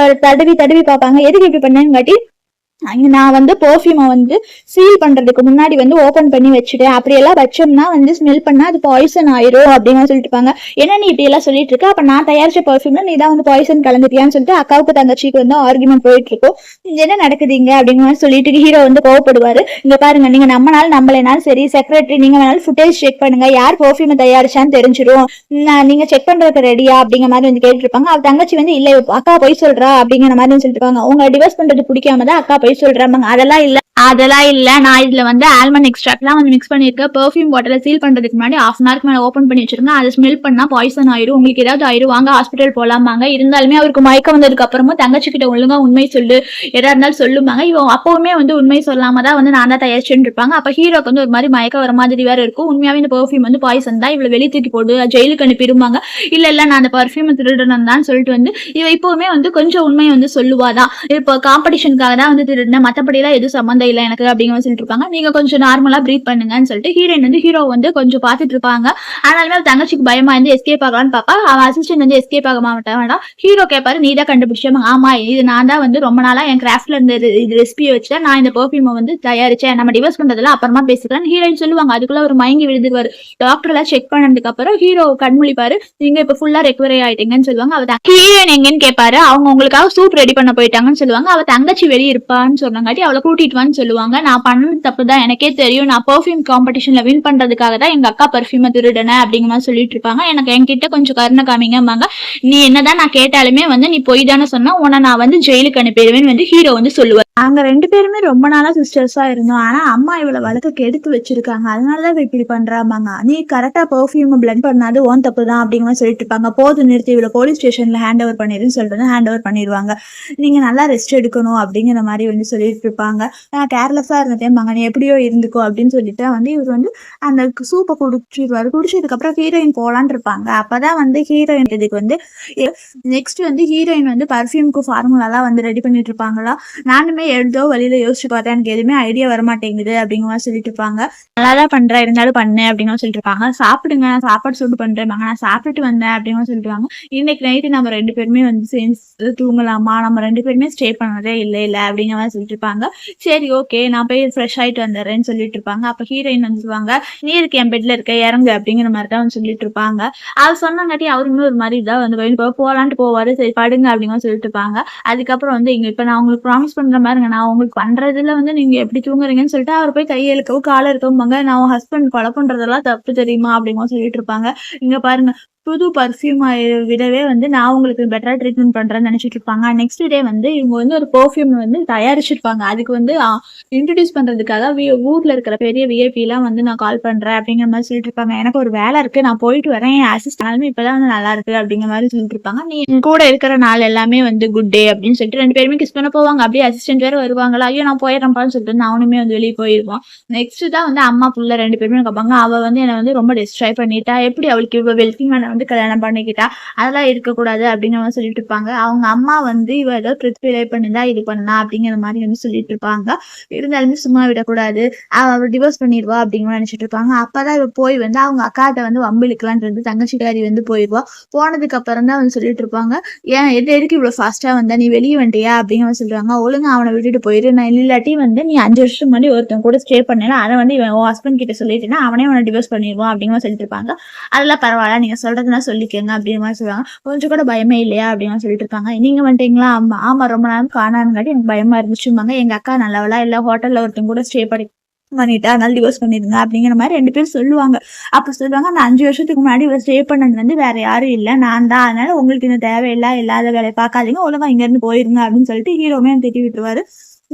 தடவி பார்ப்பாங்க. எதுக்கு இப்படி பண்ணேன்னு காட்டி, நான் வந்து பெர்ஃப்யூமை வந்து சீல் பண்றதுக்கு முன்னாடி வந்து ஓபன் பண்ணி வச்சுட்டேன், அப்படியெல்லாம் வச்சோம்னா வந்து ஸ்மெல் பண்ணா அது பாய்சன் ஆயிரும் அப்படின்னு சொல்லிட்டு இருப்பாங்க. என்ன நீ இப்படி எல்லாம் சொல்லிட்டு இருக்க, அப்ப நான் தயாரிச்ச பெர்ஃப்யூம்ல நீ தான் வந்து பாய்சன் கலந்துட்டியான்னு சொல்லிட்டு அக்காவுக்கு தங்கச்சிக்கு வந்து ஆர்குமெண்ட் போயிட்டு இருக்கும். என்ன நடக்குதுங்க அப்படிங்கிற சொல்லிட்டு ஹீரோ வந்து கோவப்படுவாரு. இங்க பாருங்க, நீங்க நம்மளாலும் நம்மளனாலும் சரி, செக்ரட்டரி நீங்க வேணாலும் ஃபுட்டேஜ் செக் பண்ணுங்க, யார் பெர்ஃப்யூமை தயாரிச்சான்னு தெரிஞ்சிடும், நீங்க செக் பண்றதுக்கு ரெடியா அப்படிங்கிற மாதிரி வந்து கேட்டு இருப்பாங்க. அவ தங்கச்சி வந்து இல்ல அக்கா போய் சொல்றா அப்படிங்கிற மாதிரி சொல்லிட்டு இருப்பாங்க. உங்க டிவோர்ஸ் பண்றது பிடிக்காம தான் அக்கா போய் சொல்றாங்க. அதெல்லாம் இல்ல, நான் இதுல வந்து ஆல்மண்ட் எக்ஸ்ட்ராக்ட்லாம் வந்து மிக்ஸ் பண்ணிருக்கேன். பெர்ஃப்யூம் பாட்டில சீல் பண்றதுக்கு முன்னாடி 1/2 hour மேல ஓபன் பண்ணி வச்சிருங்க, அதை ஸ்மெல் பண்ணா பாய்சன் ஆயிரும், உங்களுக்கு ஏதாவது ஆயிரும், வாங்க ஹாஸ்பிட்டல் போலாமாங்க. இருந்தாலுமே அவருக்கு மயக்கம் வந்ததுக்கு அப்புறமும் தங்கச்சி கிட்ட ஒழுங்கா உண்மை சொல்லு, எதா இருந்தாலும் சொல்லுவாங்க. இவன் அப்பவுமே வந்து உண்மை சொல்லாம தான் வந்து நான் தான் தயாரிச்சுட்டு இருப்பாங்க. அப்ப ஹீரோக்கு வந்து ஒரு மாதிரி மயக்கம் வர மாதிரி வேற இருக்கும். உண்மையாவே இந்த பெர்ஃப்யூம் வந்து பாய்சன் தான், இவ்வளவு வெளியே தூக்கி போடு, ஜெயிலுக்கு அனுப்பிடுவாங்க. இல்ல நான் அந்த பெர்ஃப்யூம் திருடணும் தான் சொல்லிட்டு வந்து இவ இப்பவுமே வந்து கொஞ்சம் உண்மையை வந்து சொல்லுவாதான். இப்போ காம்படிஷனுக்காக தான் வந்து திருடினேன், மத்தபடி எல்லாம் எதுவும் சம்மந்தம் இல்லை எனக்கு அப்படிங்கிற சொல்லிட்டு இருப்பாங்க. நீங்க கொஞ்சம் நார்மலா பிரீத் பண்ணுங்கன்னு சொல்லிட்டு ஹீரோயின் வந்து ஹீரோ வந்து கொஞ்சம் பாத்துட்டு இருப்பாங்க. ஆனாலுமே தங்கச்சிக்கு பயமா இருந்து எஸ்கேப் ஆகலான்னு பாப்பா. அவன் அசிஸ்டன்ட் வந்து எஸ்கேப் ஆக மாட்டான். ஹீரோ கேட்பாரு, நீ தான் கண்டுபிடிச்சா? ஆமா, இது நான் தான் வந்து ரொம்ப நாளா என் கிராஃப்ட்ல இருந்த இது ரெசிபியை வச்சுதான் நான் இந்த பெர்ஃப்யூமை வந்து தயாரிச்சேன், நம்ம டிவோர்ஸ் பண்றதுல அப்புறமா பேசிக்கலாம் ஹீரோயின் சொல்லுவாங்க. அதுக்குள்ள ஒரு மயங்கி விழுந்துருவாரு. டாக்டர் எல்லாம் செக் பண்ணதுக்கு அப்புறம் ஹீரோ கண்முழிப்பாரு. நீங்க இப்ப ஃபுல்லா ரெக்கவரி ஆயிட்டீங்கன்னு சொல்லுவாங்க. அவ ஹீரோயின் எங்கன்னு கேட்பாரு. அவங்க உங்களுக்காக சூப் ரெடி பண்ண போயிட்டாங்கன்னு சொல்லுவாங்க. அவ தங்கச்சி வெளியே இருப்பான்னு சொன்னாங்காட்டி அவளை கூட்டிட்டு வான்னு சொல்லுவாங்க. நான் பண்ணது தப்பு தான், எனக்கே தெரியும், நான் பெர்ஃப்யூம் காம்படிஷன்ல வின் பண்றதுக்காக தான் எங்க அக்கா பெர்ஃப்யூமை திருடனே அப்படிங்கிற மாதிரி சொல்லிட்டு இருப்பாங்க. எனக்கு என்கிட்ட கொஞ்சம் கருணை காமிங்கம்பாங்க. நீ என்னதான் நான் கேட்டாலுமே வந்து நீ போய் தானே சொன்னா, உன்னை நான் வந்து ஜெயிலுக்கு அனுப்பிடுவேன்னு வந்து ஹீரோ வந்து சொல்லுவார். நாங்க 2 பேருமே ரொம்ப நாளா சிஸ்டர்ஸா இருந்தோம். ஆனா, அம்மா இவள வளர்க்க கெடுத்து வச்சிருக்காங்க. அதனால தான் இவ இப்படி பண்றாம்பாங்க. நீ கரெக்ட்டா பெர்ஃப்யூம் பிளெண்ட் பண்ணாது உன் தப்பு தான் அப்படிங்கிற மாரி சொல்லிட்டு இருப்பாங்க. போதும் நிறுத்து இவள போலீஸ் ஸ்டேஷன்ல ஹேண்ட் ஓவர் பண்ணிருன்னு சொல்லிட்டு வந்து ஹேண்ட் ஓவர் பண்ணிருவாங்க. நீங்க நல்லா ரெஸ்ட் எடுக்கணும் அப்படிங்கிற மாரி வந்து சொல்லிட்டு இருப்பாங்க. நான் கேர்லெஸ்ஸா இருந்துட்டேன்பாங்க. நீ எப்படியோ இருந்துக்கோ அப்படின்னு சொல்லிட்டு வந்து இவரு வந்து அந்த சூப்ப குடிச்சிருவாரு. குடிச்சதுக்கப்புறம் ஹீரோயின் போலான்னு இருப்பாங்க. அப்பதான் வந்து ஹீரோயின் இதுக்கு வந்து நெக்ஸ்ட் வந்து ஹீரோயின் வந்து பர்ஃப்யூம்க்கு ஃபார்முலாலாம் வந்து ரெடி பண்ணிட்டு இருப்பாங்களா. நானுமே ஏதோ வழியில யோசிச்சு பார்த்தேன். எனக்கு எதுவுமே ஐடியா வரமாட்டேங்குது அப்படிங்கிற மாதிரி சொல்லிட்டு இருப்பாங்க. நல்லாதான் பண்றேன் இருந்தாலும் பண்ணு அப்படின்னு சொல்லிட்டு இருப்பாங்க. சாப்பிடுங்க நான் சாப்பாடு சுட்டு பண்றேன். நான் சாப்பிட்டுட்டு வந்தேன் அப்படின்னு சொல்லிட்டுவாங்க. இன்னைக்கு நைட்டு நம்ம 2 பேருமே வந்து சேர்ந்து தூங்கலாமா, நம்ம 2 பேருமே ஸ்டே பண்ணதே இல்ல அப்படிங்கிற மாதிரி சொல்லிட்டு இருப்பாங்க. சரி ஓகே நான் போய் ஃப்ரெஷ் ஆயிட்டு வந்துடுறேன்னு சொல்லிட்டு இருப்பாங்க. அப்ப ஹீரோயின் வந்துருவாங்க. நீ இருக்கு என் பெட்ல இருக்க இறங்கு அப்படிங்கிற மாதிரி தான் சொல்லிட்டு இருப்பாங்க. அவர் சொன்னங்காட்டி அவருமே ஒரு மாதிரி தான் வந்து போலான்ட்டு போவாரு. சரி படுங்க அப்படிங்கிற சொல்லிட்டு இருப்பாங்க. அதுக்கப்புறம் வந்து இங்க இப்ப நான் உங்களுக்கு ப்ராமிஸ் பண்ற மாதிரிங்க நான் உங்களுக்கு பண்றதுல வந்து நீங்க எப்படி தூங்குறீங்கன்னு சொல்லிட்டு அவர் போய் கையை இழுக்கவும் காலை இருக்கவும்பாங்க. நான் உன் ஹஸ்பண்ட் கொலை பண்றதெல்லாம் தப்பு தெரியுமா அப்படிங்கிற சொல்லிட்டு இருப்பாங்க. இங்க பாருங்க புது பர்ஃப்யூம் விடவே வந்து நான் உங்களுக்கு பெட்டரா ட்ரீட்மெண்ட் பண்றேன்னு நினைச்சிட்டு இருப்பாங்க. நெக்ஸ்ட் டே வந்து இவங்க வந்து ஒரு பெர்ஃப்யூம் வந்து தயாரிச்சிருப்பாங்க. அதுக்கு வந்து இன்ட்ரடியூஸ் பண்றதுக்காக ஊர்ல இருக்கிற பெரிய விஐபி எல்லாம் வந்து நான் கால் பண்றேன் அப்படிங்கிற மாதிரி சொல்லிட்டு இருப்பாங்க. எனக்கு ஒரு வேலை இருக்கு நான் போயிட்டு வரேன். என் அசிஸ்டன்ட் இப்பதான் வந்து நல்லா இருக்கு அப்படிங்கிற மாதிரி சொல்லிட்டு இருப்பாங்க. நீ கூட இருக்கிற நாள் எல்லாமே வந்து குட் டே அப்படின்னு சொல்லிட்டு 2 பேருமே கிஸ் பண்ண போவாங்க. அப்படியே அசிஸ்டன்ட் வேற வருவாங்களா. ஐயோ நான் போயிடறேன்ப்பான்னு சொல்லிட்டு நானுமே வந்து வெளியே போயிருவோம். நெக்ஸ்ட் தான் வந்து அம்மா புள்ள 2 பேருமே கேட்பாங்க. அவ வந்து என்னை வந்து ரொம்ப டிஸ்ட்ராய் பண்ணிட்டா. எப்படி அவளுக்கு இவ்வளவு வெல்கிங் வந்து கல்யாணம் பண்ணிக்கிட்டா அதெல்லாம் இருக்கக்கூடாது அப்படிங்கிற மாதிரி சொல்லிட்டு இருப்பாங்க. அவங்க அம்மா வந்து இவ ஏதோ ப்ரிப்பேர் பண்ணிருந்தா இது பண்ணா அப்படிங்கிற மாதிரி வந்து சொல்லிட்டு இருப்பாங்க. இருந்தாலுமே சும்மா விடக்கூடாது அவ டிவோர்ஸ் பண்ணிடுவா அப்படிங்கிற நினைச்சிட்டு இருப்பாங்க. அப்பதான் இவ போய் வந்து அவங்க அக்காட்ட வந்து வம்பிழுக்கலான் இருந்து தங்கச்சிக்காரி வந்து போயிடுவா. போனதுக்கு அப்புறம் தான் வந்து சொல்லிட்டு இருப்பாங்க. ஏன் எதுக்கு இவ்வளவு ஃபாஸ்டா வந்தா நீ வெளியே வந்துட்டியா அப்படிங்கிற மாதிரி சொல்றாங்க. ஒழுங்கா அவனை விட்டுட்டு போயிரு. நான் இல்லாட்டி வந்து நீ 5 வருஷம் முன்னாடி ஒருத்தன் கூட ஸ்டே பண்ணேன்னா அதை வந்து இவன் ஹஸ்பண்ட் கிட்ட சொல்லிட்டேன்னா அவனே அவனை டிவோர்ஸ் பண்ணிடுவான் அப்படிங்கிற சொல்லிட்டு இருப்பாங்க. அதெல்லாம் பரவாயில்ல நீங்க சொல்றதுன்னா சொல்லிக்கங்க அப்படிங்கிற மாதிரி சொல்லுவாங்க. கொஞ்சம் கூட பயமே இல்லையா அப்படின்னு சொல்லிட்டு இருப்பாங்க. நீங்க வந்துட்டீங்களா ஆமா ஆமா ரொம்ப நேரம் காணாங்காட்டி எனக்கு பயமா இருந்துச்சுமாங்க. எங்க அக்கா நல்லவளா இல்ல ஹோட்டல்ல ஒருத்தன் கூட ஸ்டே பண்ணிட்டா அதனால டிவோர்ஸ் பண்ணிருங்க அப்படிங்கிற மாதிரி 2 பேரும் சொல்லுவாங்க. அப்ப சொல்லுவாங்க நான் 5 வருஷத்துக்கு முன்னாடி ஸ்டே பண்ணது வந்து வேற யாரும் இல்ல நான் தான். அதனால உங்களுக்கு இந்த தேவையில்லை இல்லாத வேலையை பார்க்காதீங்க ஒழுங்கா இங்க இருந்து போயிருங்க அப்படின்னு சொல்லிட்டு ஹீரோமே திட்டி விட்டுருவாரு.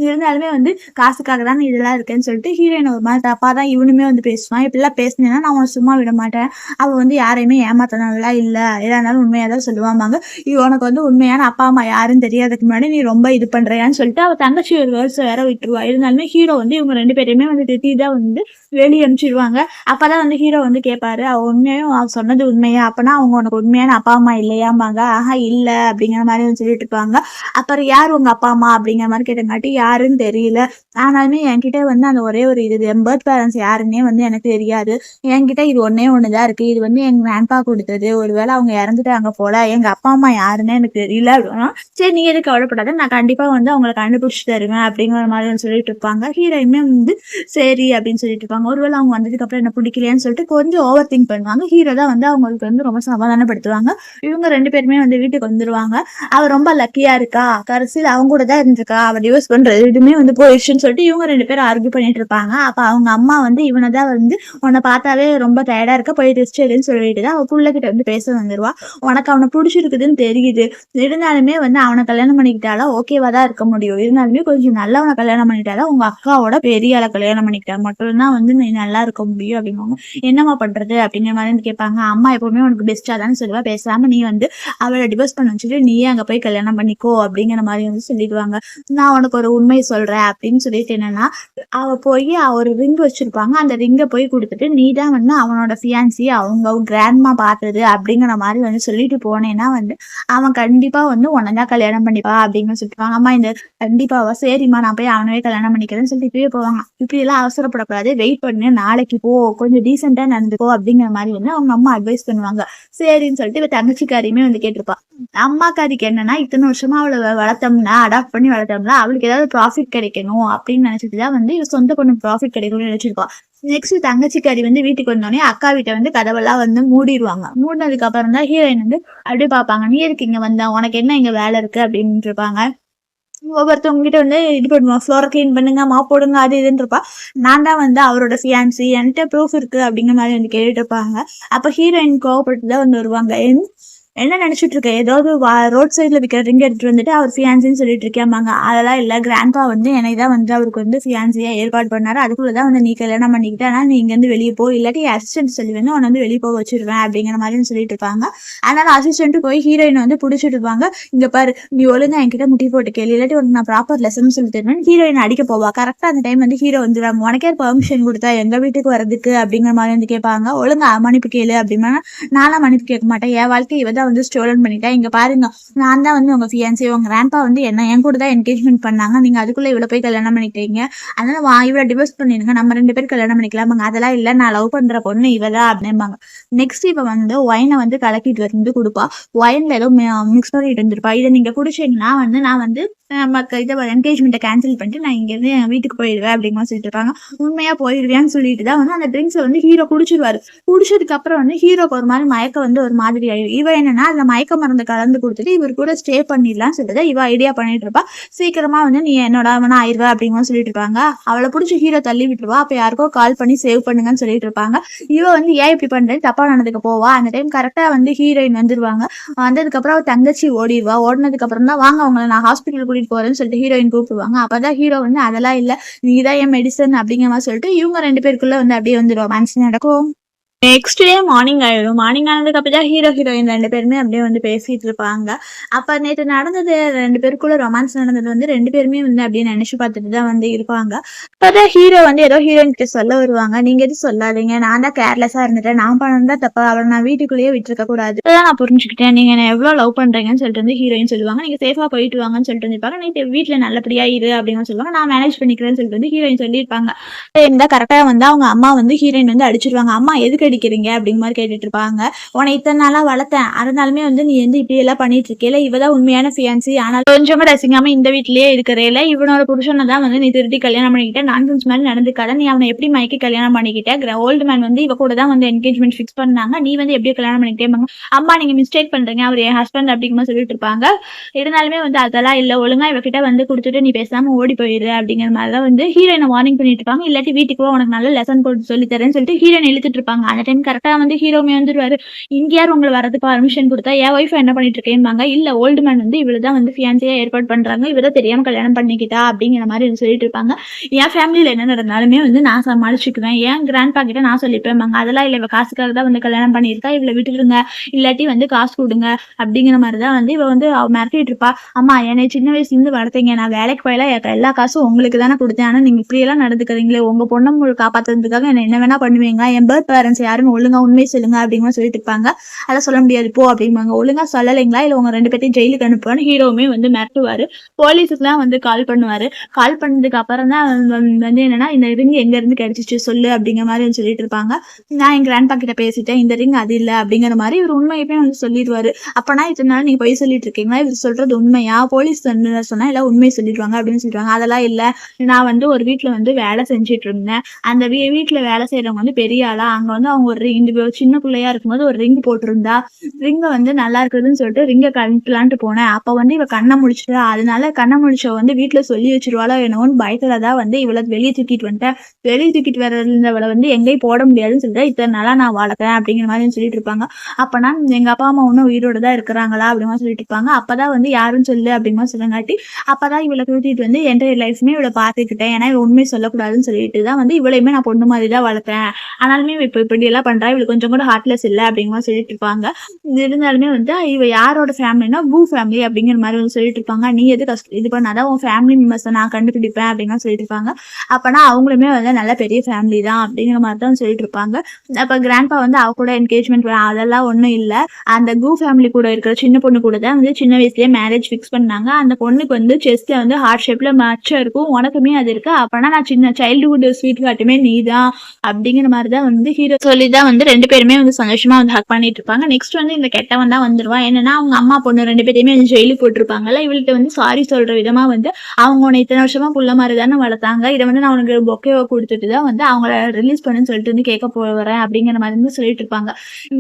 இருந்தாலுமே வந்து காசுக்காக தான் இதெல்லாம் இருக்கேன்னு சொல்லிட்டு ஹீரோயின் ஒரு மாதிரி தப்பா தான் இவனுமே வந்து பேசுவான். இப்படிலாம் பேசினேன்னா நான் உன சும்மா விட மாட்டேன். அவள் வந்து யாரையுமே ஏமாத்தினவெல்லாம் இல்லை எதா இருந்தாலும் உண்மையாக தான் சொல்லுவாங்க. உனக்கு வந்து உண்மையான அப்பா அம்மா யாருன்னு தெரியாததுக்கு முன்னாடி நீ ரொம்ப இது பண்றியான்னு சொல்லிட்டு அவள் தங்கச்சி ஒரு வருஷம் வேற விட்டுருவா. இருந்தாலுமே ஹீரோ வந்து இவங்க 2 பேரையுமே வந்து திட்டி தான் வந்து வெளியே அனுப்பிச்சிடுவாங்க. அப்பதான் வந்து ஹீரோ வந்து கேட்பாரு அவ உண்மையும் அவ சொன்னது உண்மையா அப்பனா அவங்க உனக்கு உண்மையான அப்பா அம்மா இல்லையாம்பாங்க. ஆஹா இல்ல அப்படிங்கிற மாதிரி வந்து சொல்லிட்டு இருப்பாங்க. அப்புறம் யார் உங்க அப்பா அம்மா அப்படிங்கிற மாதிரி கேட்டங்காட்டி யாருன்னு தெரியல. ஆனாலுமே என்கிட்ட வந்து அந்த ஒரே ஒரு இது என் பர்த் பேரண்ட்ஸ் யாருன்னே வந்து எனக்கு தெரியாது. என்கிட்ட இது ஒண்ணுதான் இருக்கு. இது வந்து எங்க கிராண்ட்பா கொடுத்தது. ஒருவேளை அவங்க இறந்துட்டாங்க போல. எங்க அப்பா அம்மா யாருன்னு எனக்கு தெரியல அப்படின்னா சரி நீ எதுக்கு கவலைப்படாத நான் கண்டிப்பா வந்து அவங்களை கண்டுபிடிச்சு தருவேன் அப்படிங்கிற மாதிரி சொல்லிட்டு இருப்பாங்க. ஹீரோயுமே வந்து சரி அப்படின்னு சொல்லிட்டு இருப்பாங்க. ஒருவேளை அவங்க வந்ததுக்கு அப்புறம் என்ன பிடிக்கலையான்னு சொல்லிட்டு கொஞ்சம் ஓவர் திங்க் பண்ணுவாங்க. ஹீரோ தான் வந்து அவங்களுக்கு வந்து ரொம்ப சமாதானப்படுத்துவாங்க. இவங்க 2 பேருமே வந்து வீட்டுக்கு வந்துருவாங்க. அவ ரொம்ப லக்கியா இருக்கா கடைசியில் அவங்க கூட தான் இருந்திருக்கா அவ டிவோர்ஸ் பண்றது எதுவுமே வந்து போயிடுச்சுன்னு சொல்லிட்டு இவங்க 2 பேரும் ஆர்கியூ பண்ணிட்டு இருப்பாங்க. அப்ப அவங்க அம்மா வந்து இவனதான் வந்து உன்னை பார்த்தாவே ரொம்ப டயர்டா இருக்க போய் ரெஸ்ட் எடுன்னு சொல்லிட்டு தான் அவ புள்ளகிட்ட வந்து பேச வந்துருவா. உனக்கு அவனை பிடிச்சிருக்குதுன்னு தெரியுது. இருந்தாலுமே வந்து அவனை கல்யாணம் பண்ணிக்கிட்டாலும் ஓகேவா தான் இருக்க முடியும். இருந்தாலுமே கொஞ்சம் நல்லவனை கல்யாணம் பண்ணிக்கிட்டாலும் உங்க அக்காவோட பெரிய ஆளை கல்யாணம் பண்ணிக்கிட்டா மட்டும்தான் வந்து நீ நல்லா இருக்க முடியும் அப்படிங்க. என்னம்மா பண்றது அப்படிங்கிற மாதிரி கேட்பாங்க. அம்மா எப்பவுமே உனக்கு பெஸ்டா தானே சொல்லுவா. பேசாம நீ வந்து அவளை டிவோர்ஸ் பண்ண வச்சுட்டு நீயே அங்க போய் கல்யாணம் பண்ணிக்கோ அப்படிங்கிற மாதிரி வந்து சொல்லிடுவாங்க. நான் உனக்கு ஒரு உண்மை சொல்றேன் அப்படின்னு சொல்லிட்டு என்னன்னா அவ போய் ஒரு ரிங் வச்சிருப்பாங்க. அந்த ரிங்கை போய் கொடுத்துட்டு நீ தான் வந்து அவனோட ஃபியான்சி அவங்க கிராண்ட்மா பார்த்தது அப்படிங்கிற மாதிரி வந்து சொல்லிட்டு போனேன்னா வந்து அவன் கண்டிப்பா வந்து உன்னதான் கல்யாணம் பண்ணிப்பா அப்படின்னு சொல்லிட்டுவாங்க. அம்மா இந்த கண்டிப்பாவா சரிம்மா நான் போய் அவனவே கல்யாணம் பண்ணிக்கிறேன்னு சொல்லிட்டு இப்படியே போவாங்க. இப்படி எல்லாம் அவசரப்படக்கூடாது வெயிட் பண்ணு நாளைக்கு போ கொஞ்சம் டீசெண்டா நடந்துக்கோ அப்படிங்கிற மாதிரி வந்து அவங்க அம்மா அட்வைஸ் பண்ணுவாங்க. சரின்னு சொல்லிட்டு இவ தங்கச்சிக்காரியுமே வந்து கேட்டிருப்பா. அம்மாக்காரிக்கு என்னன்னா இத்தனை வருஷமா அவளை வளர்த்தோம்னா அடாப்ட் பண்ணி வளர்த்தோம்னா அவளுக்கு ஏதாவது ப்ராஃபிட் கிடைக்கணும் அப்படின்னு நினைச்சிட்டுதான் வந்து இவ சொந்த பொண்ணு ப்ராஃபிட் கிடைக்கணும்னு நினைச்சிருப்பா. நெக்ஸ்ட் தங்கச்சிக்காரி வந்து வீட்டுக்கு வந்தோடனே அக்கா வீட்டை வந்து கதவெல்லாம் வந்து மூடிடுவாங்க. மூடினதுக்கு அப்புறம் தான் ஹீரோயின் வந்து அப்படியே பார்ப்பாங்க. நீ எதுக்கு இங்க வந்த உனக்கு என்ன இங்க வேலை இருக்கு அப்படின்னு இருப்பாங்க. ஒவ்வொருத்தவங்க கிட்ட வந்து இது பண்ணுவோம் ஃப்ளோரை கிளீன் பண்ணுங்க மாப் போடுங்க அது இதுன்னு இருப்பா. நான் தான் வந்து அவரோட ஃபியான்சி என்கிட்ட ப்ரூஃப் இருக்கு அப்படிங்கிற மாதிரி வந்து கேட்டுட்டு இருப்பாங்க. அப்ப ஹீரோயின் கோவப்பட்டு தான் வந்து வருவாங்க. என்ன நினைச்சிட்டு இருக்க, ஏதாவது ரோட் சைட்ல விற்கிற ரிங் எடுத்துட்டு வந்துட்டு அவர் ஃபியான்சின்னு சொல்லிட்டு இருக்கியாமாங்க. அதெல்லாம் இல்ல, கிராண்ட்பா வந்து என்னை தான் வந்து அவருக்கு வந்து ஃபியான்சியா ஏற்பாடு பண்ணாரு. அதுக்குள்ளதான் வந்து நீ கல்யாணம் பண்ணிக்கிட்ட, ஆனா நீ இங்க இருந்து வெளியே போ, இல்லாட்டி அசிஸ்டன்ட் சொல்லி வந்து உன்னை வந்து வெளியே போக வச்சிருவேன் அப்படிங்கிற மாதிரி சொல்லிட்டு இருப்பாங்க. அதனால அசிஸ்டன்ட் போய் ஹீரோயின் வந்து பிடிச்சிட்டு இருப்பாங்க. இங்க பாரு, நீ ஒழுங்கா என்கிட்ட முட்டி போட்டு கேளு, இல்லாட்டி உனக்கு நான் ப்ராப்பர் லெசன் சொல்லி தருவேன். ஹீரோயின் அடிக்க போவா. கரெக்டா அந்த டைம் வந்து ஹீரோ வந்துடுவாங்க. உனக்கே பெர்மிஷன் கொடுத்தா எங்க வீட்டுக்கு வரதுக்கு அப்படிங்கிற மாதிரி வந்து கேட்பாங்க. ஒழுங்கா மன்னிப்பு கேளு அப்படின்னா, நான்லாம் மன்னிப்பு கேட்க மாட்டேன், என் வாழ்க்கை இவ தான் வந்து ஸ்டோலன் பண்ணிட்டா, இங்க பாருங்க நான் தான் வந்து உங்க ஃபியான்சி, உங்க கிராண்ட்பா வந்து என்ன என் கூட தான் என்கேஜ்மெண்ட் பண்ணாங்க, நீங்க அதுக்குள்ள இவ்வளவு போய் கல்யாணம் பண்ணிட்டீங்க, அதனால இவ்வளவு டிவோர்ஸ் பண்ணிடுங்க, நம்ம 2 பேரும் கல்யாணம் பண்ணிக்கலாமாங்க. அதெல்லாம் இல்ல, நான் லவ் பண்ற பொண்ணு இவதான் அப்படிம்பாங்க. நெக்ஸ்ட் இப்ப வந்து ஒயினை வந்து கலக்கிட்டு வந்து கொடுப்பா. ஒயின்ல ஏதோ மிக்ஸ் பண்ணிட்டு இருந்திருப்பா. இதை நீங்க குடிச்சீங்கன்னா வந்து நான் வந்து நமக்கு இதை என்கேஜ்மெண்ட்டை கேன்சல் பண்ணிட்டு நான் இங்கேருந்து என் வீட்டுக்கு போயிடுவேன் அப்படிங்கிற சொல்லிட்டு இருப்பாங்க. உண்மையா போயிடுவேன்னு சொல்லிட்டு தான் வந்து அந்த ட்ரிங்க்ஸை வந்து ஹீரோ குடிச்சிருவாரு. குடிச்சதுக்கு அப்புறம் வந்து ஹீரோக்கு ஒரு மாதிரி மயக்கம் வந்து ஒரு மாதிரி ஆயிடும். இவ என்னன்னா அந்த மயக்க மருந்து கலந்து கொடுத்துட்டு இவர் கூட ஸ்டே பண்ணிடலாம்னு சொல்லிட்டு இவ ஐடியா பண்ணிட்டு இருப்பா. சீக்கிரமா வந்து நீ என்னோட அவனா ஆயிடுவா அப்படிங்கிற சொல்லிட்டு இருப்பாங்க. அவளை பிடிச்சி ஹீரோ தள்ளி விட்டுருவா. அப்ப யாருக்கோ கால் பண்ணி சேவ் பண்ணுங்கன்னு சொல்லிட்டு இருப்பாங்க. இவ வந்து ஏன் இப்படி பண்றது, தப்பா நடந்துக்க போவா. அந்த டைம் கரெக்டா வந்து ஹீரோயின் வந்துருவாங்க. வந்ததுக்கு அப்புறம் அவ தங்கச்சி ஓடிடுவா. ஓடினதுக்கு அப்புறம் தான் வாங்க அவங்களை நான் ஹாஸ்பிட்டல் கூட்டிட்டு போறேன்னு சொல்லிட்டு ஹீரோயின் கூப்பிடுவாங்க. அப்பதான் ஹீரோ வந்து அதெல்லாம் இல்ல, நீதான் என் மெடிசன் அப்படிங்கிற மாதிரி சொல்லிட்டு இவங்க 2 பேருக்குள்ள வந்து அப்படியே வந்து ரொமான்ஸ் நடக்கும். நெக்ஸ்ட் டே மார்னிங் ஆயிடும். மார்னிங் ஆனதுக்கு அப்புறம் ஹீரோ ஹீரோயின் 2 பேருமே அப்படியே வந்து பேசிட்டு இருப்பாங்க. அப்ப நேற்று நடந்தது 2 பேருக்குள்ள ரொமான்ஸ் நடந்தது வந்து 2 பேருமே வந்து அப்படியே நினைச்சு பார்த்துட்டு தான் வந்து இருப்பாங்க. அப்பதான் ஹீரோ வந்து ஏதோ ஹீரோயின் கிட்ட சொல்ல வருவாங்க. நீங்க எதுவும் சொல்லாதீங்க, நான் தான் கேர்லெஸ்ஸா இருந்துட்டேன், நான் பண்ணதான் தப்பா, அவளை நான் வீட்டுக்குள்ளேயே விட்டுருக்க கூடாது, அதான் நான் புரிஞ்சுக்கிட்டேன், நீங்க என்ன எவ்வளவு லவ் பண்றீங்கன்னு சொல்லிட்டு வந்து ஹீரோயின் சொல்லுவாங்க. நீங்க சேஃபா போயிட்டு வாங்கன்னு சொல்லிட்டு வந்துருப்பாங்க. நீ வீட்டுல நல்லபடியா இரு அப்படின்னு சொல்லுவாங்க. நான் மேனேஜ் பண்ணிக்கிறேன்னு சொல்லிட்டு வந்து ஹீரோயின் சொல்லியிருப்பாங்க. இந்த கரெக்டா வந்து அவங்க அம்மா வந்து ஹீரோயின் வந்து அடிச்சிருவாங்க. அம்மா எதுக்கு அடிக்கிறீங்க அப்படிங்கிற மாதிரி கேட்டுட்டு இருப்பாங்க. உன்னை இத்தனை நாளா வளர்த்தேன், அதனாலுமே வந்து நீ வந்து இப்படி எல்லாம் பண்ணிட்டு இருக்கேல, இவதான் உண்மையான ஃபியான்சி, ஆனால் கொஞ்சம் கூட ரசிக்காம இந்த வீட்லயே இருக்கிறேல, இவனோட புருஷனை தான் வந்து நீ திருடி கல்யாணம் பண்ணிக்கிட்ட, நான்சென்ஸ் மாதிரி நடந்துக்காத, நீ அவனை எப்படி மயக்கி கல்யாணம் பண்ணிக்கிட்ட, ஓல்டு மேன் வந்து இவ கூட தான் வந்து என்கேஜ்மெண்ட் ஃபிக்ஸ் பண்ணாங்க, நீ வந்து எப்படி கல்யாணம் பண்ணிக்கிட்டே, அம்மா நீங்க மிஸ்டேக் பண்றீங்க, அவர் என் ஹஸ்பண்ட் அப்படிங்கிற சொல்லிட்டு இருப்பாங்க. இருந்தாலுமே வந்து அதெல்லாம் இல்ல, ஒழுங்கா இவகிட்ட வந்து கொடுத்துட்டு நீ பேசாம ஓடி போயிரு அப்படிங்கிற மாதிரிதான் வந்து ஹீரோயினை வார்னிங் பண்ணிட்டு இருப்பாங்க. இல்லாட்டி வீட்டுக்கு உனக்கு நல்ல லெசன் போட்டு சொல்லி தரேன்னு சொல்லிட்டு ஹீரோயின் இழுத்துட்டு இருப்பாங்க. அந்த டைம் கரெக்டா வந்து ஹீரோமே வந்துருவாரு. இங்க யார் உங்களை வரதுக்கு பர்மிஷன் கொடுத்தா, என் ஒய்ஃப் என்ன பண்ணிட்டு இருக்கேன்பாங்க. இல்ல, ஓல்டு மேன் வந்து இவ்வளவுதான் வந்து ஃபியான்சியா ஏற்பாடு பண்றாங்க, இவதான் தெரியாம கல்யாணம் பண்ணிக்கிட்டா அப்படிங்கிற மாதிரி சொல்லிட்டு இருப்பாங்க. என் ஃபேமிலியில என்ன நடந்தாலுமே வந்து நான் சமாளிச்சுக்குவேன், என் கிராண்ட்பா கிட்ட நான் சொல்லிப்பேன். அதெல்லாம் இல்ல, இவ காசுக்காக தான் வந்து கல்யாணம் பண்ணியிருக்கா, இவளை விட்டுருங்க, இல்லாட்டி வந்து காசு கொடுங்க அப்படிங்கிற மாதிரிதான் வந்து இவ வந்து அவ மிரட்டிட்டு இருப்பா. அம்மா என்னை சின்ன வயசுல இருந்து வளர்த்தீங்க, நான் வேலைக்கு போயில எல்லா காசும் உங்களுக்கு தானே கொடுத்தேன், ஆனா நீங்க இப்படி எல்லாம் நடந்துக்கிறீங்களே, உங்க பொண்ணை காப்பாத்துறதுக்காக என்ன வேணா பண்ணுவீங்க, என் பர்த் பேரண்ட்ஸ் யாருன்னு ஒழுங்கா உண்மை சொல்லுங்க அப்படிங்கிற சொல்லிட்டு இருப்பாங்க. அதெல்லாம் சொல்ல முடியாது போ அப்படிம்பாங்க. ஒழுங்கா சொல்லலைங்களா, இல்ல உங்க 2 பேர்த்தையும் ஜெயிலுக்கு அனுப்புவான்னு ஹீரோவுமே வந்து மிரட்டுவாரு. போலீஸுக்கு தான் வந்து கால் பண்ணுவாரு. கால் பண்ணதுக்கு அப்புறம் தான் வந்து என்னன்னா, இந்த ரிங் எங்க இருந்து கிடைச்சிச்சு சொல்லு அப்படிங்கிற மாதிரி சொல்லிட்டு இருப்பாங்க. நான் என் கிராண்ட்பா கிட்ட பேசிட்டேன், இந்த ரிங் அது இல்ல அப்படிங்கிற மாதிரி இவர் உண்மையுமே வந்து சொல்லிடுவாரு. அப்பனா இதனால நீங்க பொய் சொல்லிட்டு இருக்கீங்களா, இவர் சொல்றது உண்மையா, போலீஸ் சொன்னா எல்லாம் உண்மை சொல்லிடுவாங்க அப்படின்னு சொல்லிடுவாங்க. அதெல்லாம் இல்ல, நான் வந்து ஒரு வீட்டுல வந்து வேலை செஞ்சுட்டு இருந்தேன், அந்த வீட்டுல வேலை செய்யறவங்க வந்து பெரிய ஆளா, அங்க வந்து அவங்க ஒரு சின்ன பிள்ளையா இருக்கும்போது ஒரு ரிங் போட்டிருந்தா, ரிங்க வந்து நல்லா இருக்குதுன்னு சொல்லிட்டு ரிங்க கழட்டலான்ட்டு போனேன், அப்ப வந்து இவ கண்ணை முடிச்சுட்டா, அதனால கண்ணை முடிச்ச வந்து வீட்டுல சொல்லி வச்சிருவாளோ என்னவோன்னு பயத்துலதான் வந்து இவளை வெளியே தூக்கிட்டு வந்துட்டேன், வெளியே தூக்கிட்டு வரவளை வந்து எங்கேயும் போட முடியாதுன்னு சொல்லிட்டு இத்தனை நாளா நான் வளர்க்கறேன் அப்படிங்கிற மாதிரி சொல்லிட்டு இருப்பாங்க. அப்பனா எங்க அப்பா அம்மா ஒன்னும் உயிரோட தான் இருக்கிறாங்களா அப்படிமா சொல்லிட்டு இருப்பாங்க. அப்பதான் வந்து யாரும் சொல்லு அப்படிமா சொல்லங்காட்டி அப்பதான் இவளை கூட்டிட்டு வந்து என்டையர் லைஃப்மே இவளை பாத்துக்கிட்டேன், ஏன்னா உண்மை சொல்லக்கூடாதுன்னு சொல்லிட்டு தான் வந்து இவளையுமே நான் பொண்ணு மாதிரி தான் வளர்த்தேன், ஆனாலுமே இப்ப இப்படி எல்லாம் பண்றா, இவளுக்கு கொஞ்சம் கூட ஹார்ட்லெஸ் இல்லை அப்படிங்கிற மாதிரி சொல்லிட்டு இருப்பாங்க. இருந்தாலுமே வந்து இவ யாரோட ஃபேமிலினா பூ ஃபேமிலி அப்படிங்கிற மாதிரி வந்து சொல்லிட்டு இருப்பாங்க. நீ எது இது பண்ணாதான் உன் ஃபேமிலி மெம்பர்ஸை நான் கண்டுபிடிப்பேன் அப்படிங்கிற சொல்லிட்டு இருப்பாங்க. அப்பனா அவங்களுமே வந்து நல்ல பெரிய ஃபேமிலி தான் அப்படிங்கிற மாதிரி தான் சொல்லிட்டு இருப்பாங்க. அப்ப கிராண்ட்பா வந்து அவ கூட என்கேஜ்மெண்ட் அதெல்லாம் ஒண்ணும் இல்ல, அந்த பூ ஃபேமிலி கூட இருக்கிற சின்ன பொண்ணு கூட தான் வந்து சின்ன வயசுலயே மேரேஜ் ஃபிக்ஸ் பண்ணாங்க. அந்த பொண்ணுக்கு வந்து செஸ்ட்ல வந்து ஹார்ட் ஷேப்ல மச்சம் இருக்கும், உனக்குமே அது இருக்கு, அப்பனா நான் சின்ன சைல்டுஹுட் ஸ்வீட் காட்டுமே நீதான் அப்படிங்கிற மாதிரிதான் வந்து ஹீரோ சொல்லிதான் வந்து 2 பேருமே வந்து சந்தோஷமா வந்து ஹக் பண்ணிட்டு இருப்பாங்க. நெக்ஸ்ட் வந்து இந்த கெட்டவன் தான் வந்துருவான். என்னன்னா அவங்க அம்மா பொண்ணு 2 பேரையுமே வந்து ஜெயிலுக்கு போட்டிருப்பாங்கல்ல, இவள்கிட்ட வந்து சாரி சொல்ற விதமா வந்து அவங்க உன்னை இத்தனை வருஷமா புள்ள மாதிரி தானே வளர்த்தாங்க, இதை வந்து நான் உனக்கு பொக்கேவை கொடுத்துட்டு தான் வந்து அவங்கள ரிலீஸ் பண்ணுன்னு சொல்லிட்டு வந்து கேட்க போறேன் அப்படிங்கிற மாதிரி வந்து சொல்லிட்டு இருப்பாங்க.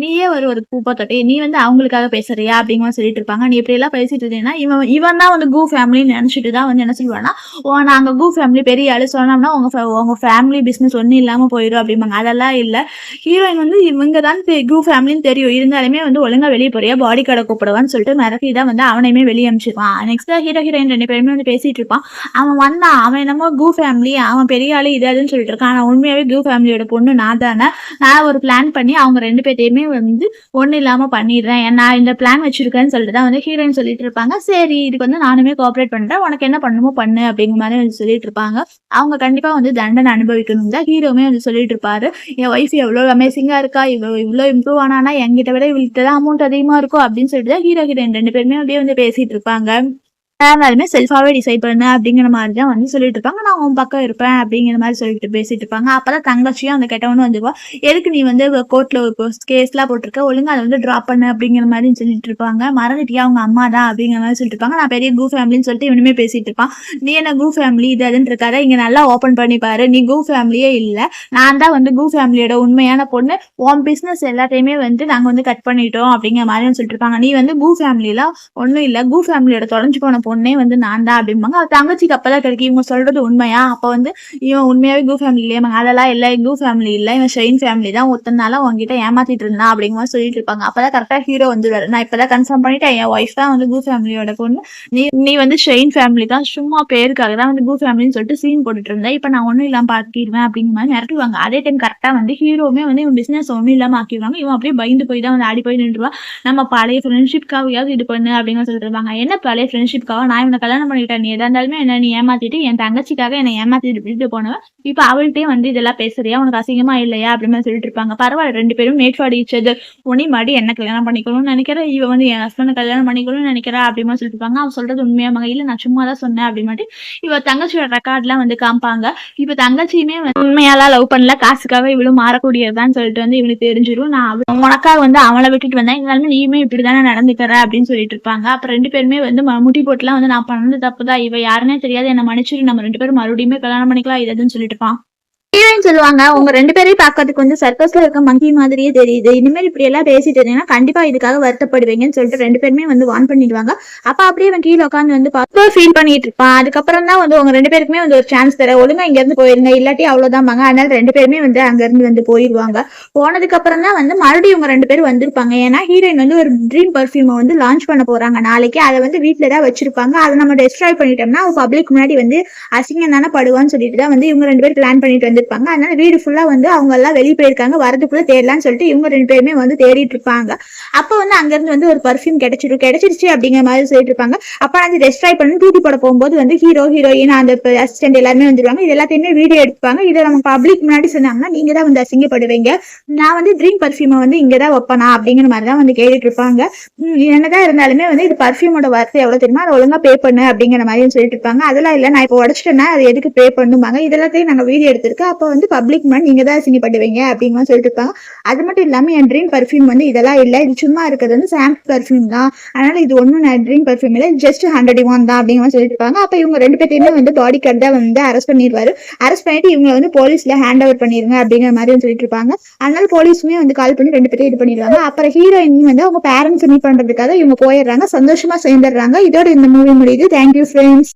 நீயே ஒரு கூப்பா தொட்டி, நீ வந்து அவங்களுக்காக பேசுறியா அப்படிங்கிற மாதிரி சொல்லிட்டு இருப்பாங்க. நீ இப்படி எல்லாம் பேசிட்டு இருந்தீங்கன்னா இவன் தான் வந்து கூ ஃபேமிலின்னு நினைச்சிட்டு தான் வந்து என்ன சொல்லுவானா, நாங்க கூ ஃபேமிலி பெரிய ஆளு சொன்னோம்னா உங்க ஃபேமிலி பிசினஸ் ஒன்னும் இல்லாம போயிடும் அப்படிம்பாங்க. அதெல்லாம் இல்ல, ஹீரோயின் வந்து இவங்க தான் கு ஃபேமிலின்னு தெரியும், இருந்தாலுமே வந்து ஒழுங்கா வெளியே போறியா பாடி கார்டை கூப்பிடுவான்னு சொல்லிட்டு மிரட்டி தான் வந்து அவனையுமே வெளியே அனுப்பிச்சிருப்பான். நெக்ஸ்ட் ஹீரோ ஹீரோயின் 2 பேருமே வந்து பேசிட்டு இருப்பான். அவன் வந்தான், அவன் என்னமோ கு ஃபேமிலி, அவன் பெரிய ஆளு இது அதுன்னு சொல்லிட்டு இருக்கான். ஆனா உண்மையாவே கு ஃபேமிலியோட பொண்ணு நான் தானே. நான் ஒரு பிளான் பண்ணி அவங்க 2 பேர்த்தையுமே வந்து ஒன்றும் இல்லாம பண்ணிடுறேன், நான் இந்த பிளான் வச்சிருக்கேன்னு சொல்லிட்டு தான் வந்து ஹீரோயின் சொல்லிட்டு இருப்பாங்க. சரி இதுக்கு வந்து நானுமே கோஆப்ரேட் பண்றேன், உனக்கு என்ன பண்ணுமோ பண்ணு அப்படிங்கிற மாதிரி வந்து சொல்லிட்டு இருப்பாங்க. அவங்க கண்டிப்பா வந்து தண்டனை அனுபவிக்கணும் தான் ஹீரோமே வந்து சொல்லிட்டு இருப்பாரு. என் ஒய்ஃப் எவ்வளோ அமேசிங்கா இருக்கா, இவ்வளோ இம்ப்ரூவ் ஆனானா என்கிட்ட விட இவள்கிட்ட தான் அமௌண்ட் அதிகமா இருக்கும் அப்படின்னு சொல்லிட்டு தான் ஹீரோ ஹீரோயின் 2 பேருமே அப்படியே வந்து பேசிட்டு இருப்பாங்க. யாருனாலுமே செல்ஃபாவே டிசைட் பண்ணு அப்படிங்கிற மாதிரி தான் வந்து சொல்லிட்டு இருப்பாங்க. நான் உன் பக்கம் இருப்பேன் அப்படிங்கிற மாதிரி சொல்லிட்டு பேசிட்டு இருப்பாங்க. அப்பதான் தங்கச்சியும் அந்த கெட்டவனும் வந்துருவா. எதுக்கு நீ வந்து கோர்ட்ல கேஸ்லாம் போட்டிருக்க, ஒழுங்கா அதை வந்து ட்ராப் பண்ணு அப்படிங்கிற மாதிரி சொல்லிட்டு இருப்பாங்க. மறந்துட்டியா அவங்க அம்மா தான் அப்படிங்கிற மாதிரி சொல்லிட்டு இருப்பாங்க. நான் பெரிய கு ஃபேமிலின்னு சொல்லிட்டு இவனுமே பேசிட்டு இருப்பான். நீ என்ன கு ஃபேமிலி இது அதுன்னு இருக்காத, இங்க நல்லா ஓப்பன் பண்ணி பாரு, நீ கு ஃபேமிலியே இல்லை, நான் தான் வந்து கு ஃபேமிலியோட உண்மையான பொண்ணு, உன் பிசினஸ் எல்லாத்தையுமே வந்து நாங்க வந்து கட் பண்ணிட்டோம் அப்படிங்கிற மாதிரி சொல்லிட்டு இருப்பாங்க. நீ வந்து கு ஃபேமிலிலாம் ஒன்றும் இல்லை, கு ஃபேமிலியோட தொலைஞ்சு போன பொண்ணே வந்து நான் தான் அப்படிம்பாங்க. அவ தங்கச்சிக்கு அப்பதான் கிடைக்கும் இவங்க சொல்றது உண்மையா, அப்ப வந்து இவன் உண்மையாவே கு ஃபேமிலி இல்லையா, அதெல்லாம் இல்லை கு ஃபேமிலி இல்லை, இவன் ஷெயின் ஃபேமிலி தான், ஒத்தனால உங்ககிட்ட ஏமாத்திட்டு இருந்தா அப்படிங்கிற மாதிரி சொல்லிட்டு இருப்பாங்க. அப்பதான் கரெக்டா ஹீரோ வந்துடுவாரு. நான் இப்பதான் கன்ஃபார்ம் பண்ணிட்டேன், என் ஒய்ஃப் தான் வந்து கு ஃபேமிலியோட பொண்ணு, நீ வந்து ஷெயின் ஃபேமிலி தான், சும்மா பேருக்காக தான் வந்து கு ஃபேமிலின்னு சொல்லிட்டு சீன் போட்டுட்டு இருந்தேன், இப்ப நான் ஒண்ணும் இல்லாம ஆக்கிடுவேன் அப்படிங்கிற மாதிரி மிரட்டுவாங்க. அதே டைம் கரெக்டா வந்து ஹீரோவுமே வந்து இவன் பிசினஸ் ஒண்ணும் இல்லாம ஆக்கிடுவாங்க. இவன் அப்படியே பயந்து போய் தான் வந்து ஆடி போய் நின்றுவான். நம்ம பழைய ஃப்ரெண்ட்ஷிப்காவது இது பண்ணு அப்படின்னு சொல்லிட்டு இருப்பாங்க. என்ன பழைய ஃப்ரெண்ட்ஷிப்காக, நான் இவனை கல்யாணம் பண்ணிட்டேன், நீ எதா இருந்தாலுமே என்ன நீ ஏமாத்திட்டு என் தங்கச்சிக்காக என்னை ஏமாத்திட்டு விட்டுட்டு போனவன் இப்ப அவள்கிட்டயே வந்து இதெல்லாம் பேசுறியா, உனக்கு அசிங்கமா இல்லையா அப்படின்னு சொல்லிட்டு இருப்பாங்க. பரவாயில்ல 2 பேரும் மேட் ஃபார் ஈச் அதர், உனி மாடி என்ன கல்யாணம் பண்ணிக்கணும்னு நினைக்கிறேன், இவ வந்து என் ஹஸ்பண்ட் கல்யாணம் பண்ணிக்கணும்னு நினைக்கிறா அப்படின்னு சொல்லிட்டு இருப்பாங்க. அவன் சொல்றது உண்மையாம இல்ல, நான் சும்மா தான் சொன்னேன் அப்படின்னு இவ தங்கச்சியோட ரெக்கார்ட்லாம் வந்து காமிப்பாங்க. இப்ப தங்கச்சியுமே உண்மையாலாம் லவ் பண்ணல, காசுக்காக இவளும் மாறக்கூடியதுதான் சொல்லிட்டு வந்து இவனுக்கு தெரிஞ்சிடும். நான் உனக்காக வந்து அவளை விட்டுட்டு வந்தேன், இருந்தாலுமே நீயுமே இப்படிதானே நடந்துக்கிற அப்படின்னு சொல்லிட்டு இருப்பாங்க. அப்புறம் 2 பேருமே வந்து முட்டி போட்டுலாம் வந்து நான் பண்ணது தப்புதான், இவ யாருன்னே தெரியாது, என்ன மன்னிச்சிரு, நம்ம 2 பேரும் மறுபடியுமே கல்யாணம் பண்ணிக்கலாம் இதுன்னு சொல்லிட்டு இருப்பான். ஹீரோயின் சொல்லுவாங்க, உங்க 2 பேரையும் பார்க்கறதுக்கு வந்து சர்க்கஸ்ல இருக்க மங்கி மாதிரியே தெரியுது, இனிமேல் இப்படி எல்லாம் பேசிட்டு இருந்தீங்கன்னா கண்டிப்பா இதுக்காக வருத்தப்படுவீங்கன்னு சொல்லிட்டு 2 பேருமே வந்து வார்ன் பண்ணிடுவாங்க. அப்ப அப்படியே அவன் கீழே உட்காந்து வந்து ஃபீல் பண்ணிட்டு இருப்பான். அதுக்கப்புறம் தான் வந்து உங்க 2 பேருக்குமே வந்து ஒரு சான்ஸ் தர, ஒழுங்கா இங்க இருந்து போயிருங்க, இல்லாட்டி அவ்வளவுதான் பாங்க. அதனால 2 பேருமே வந்து அங்க இருந்து வந்து போயிருவாங்க. போனதுக்கு அப்புறம் தான் வந்து மறுபடியும் உங்க 2 பேரும் வந்திருப்பாங்க. ஏன்னா ஹீரோயின் வந்து ஒரு ட்ரீம் பர்ஃபியூம் வந்து லான்ச் பண்ண போறாங்க நாளைக்கு, அதை வந்து வீட்டுல தான் வச்சிருப்பாங்க. அதை நம்ம டெஸ்ட்ராய் பண்ணிட்டோம்னா பப்ளிக் முன்னாடி வந்து அசிங்கம் தானே படுவான்னு சொல்லிட்டு தான் வந்து இவங்க 2 பேரும் பிளான் பண்ணிட்டு வந்து அதனால வீடு ஃபுல்லா வந்து அவங்க எல்லாம் வெளியே போயிருக்காங்க, வரதுக்குள்ள தேடலாம்னு சொல்லிட்டு இவங்க 2 பேருமே வந்து தேடிட்டு இருப்பாங்க. அப்ப வந்து அங்க இருந்து வந்து ஒரு பர்ஃபியூம் கிடைச்சிருச்சு அப்படிங்கிற மாதிரி சொல்லிட்டு இருப்பாங்க. அப்ப அந்த டெஸ்ட்ராய் பண்ணி டூட்டி போட போகும்போது வந்து ஹீரோ ஹீரோயின் அந்த அசிஸ்டன்ட் எல்லாருமே வந்துருவாங்க. இது எல்லாத்தையுமே வீடியோ எடுப்பாங்க. இதை நம்ம பப்ளிக் முன்னாடி சொன்னாங்கன்னா நீங்க தான் வந்து அசிங்கப்படுவீங்க, நான் வந்து ட்ரீம் பர்ஃபியூமை வந்து இங்கதான் வைப்பனா அப்படிங்கிற மாதிரி தான் வந்து கேட்டுட்டு இருப்பாங்க. என்னதான் இருந்தாலுமே வந்து இது பர்ஃபியூமோட வார்த்தை எவ்வளவு தெரியுமா, அதை ஒழுங்கா பே பண்ணு அப்படிங்கிற மாதிரி சொல்லிட்டு இருப்பாங்க. அதெல்லாம் இல்ல, நான் இப்போ உடச்சிட்டேன்னா அது எதுக்கு பே பண்ணுவாங்க, இதெல்லாத்தையும் நாங்க வீடியோ எடுத்திருக்கோம், அப்ப வந்து பப்ளிக் முன்னாடி நீங்க தான் அசிங்கப்படுவீங்க அப்படிங்கிற சொல்லிட்டு இருப்பாங்க. அது மட்டும் இல்லாம என் ட்ரீம் பர்ஃபியூம் வந்து இதெல்லாம் இல்ல, இது சும்மா இருக்கிறது வந்து சாம்பிள் பர்ஃபியூம் தான், அதனால இது ஒன்னும் ட்ரீம் பர்ஃபியூம் இல்ல, ஜஸ்ட் 100 yuan தான் அப்படிங்கிற மாதிரி சொல்லிட்டு இருப்பாங்க. அப்ப இவங்க 2 பேருமே வந்து பாடி கார்டு தான் வந்து அரெஸ்ட் பண்ணிடுவாரு. அரெஸ்ட் பண்ணிட்டு இவங்க வந்து போலீஸ்ல ஹேண்ட் ஓவர் பண்ணிருங்க அப்படிங்கிற மாதிரி சொல்லிட்டு இருப்பாங்க. அதனால போலீஸுமே வந்து கால் பண்ணி 2 பேரும் இது பண்ணிடுவாங்க. அப்புறம் ஹீரோயின் வந்து அவங்க பேரண்ட்ஸ் மீட் பண்றதுக்காக இவங்க போயிடுறாங்க, சந்தோஷமா சேர்ந்துடுறாங்க. இதோட இந்த மூவி முடியுது. Thank you friends.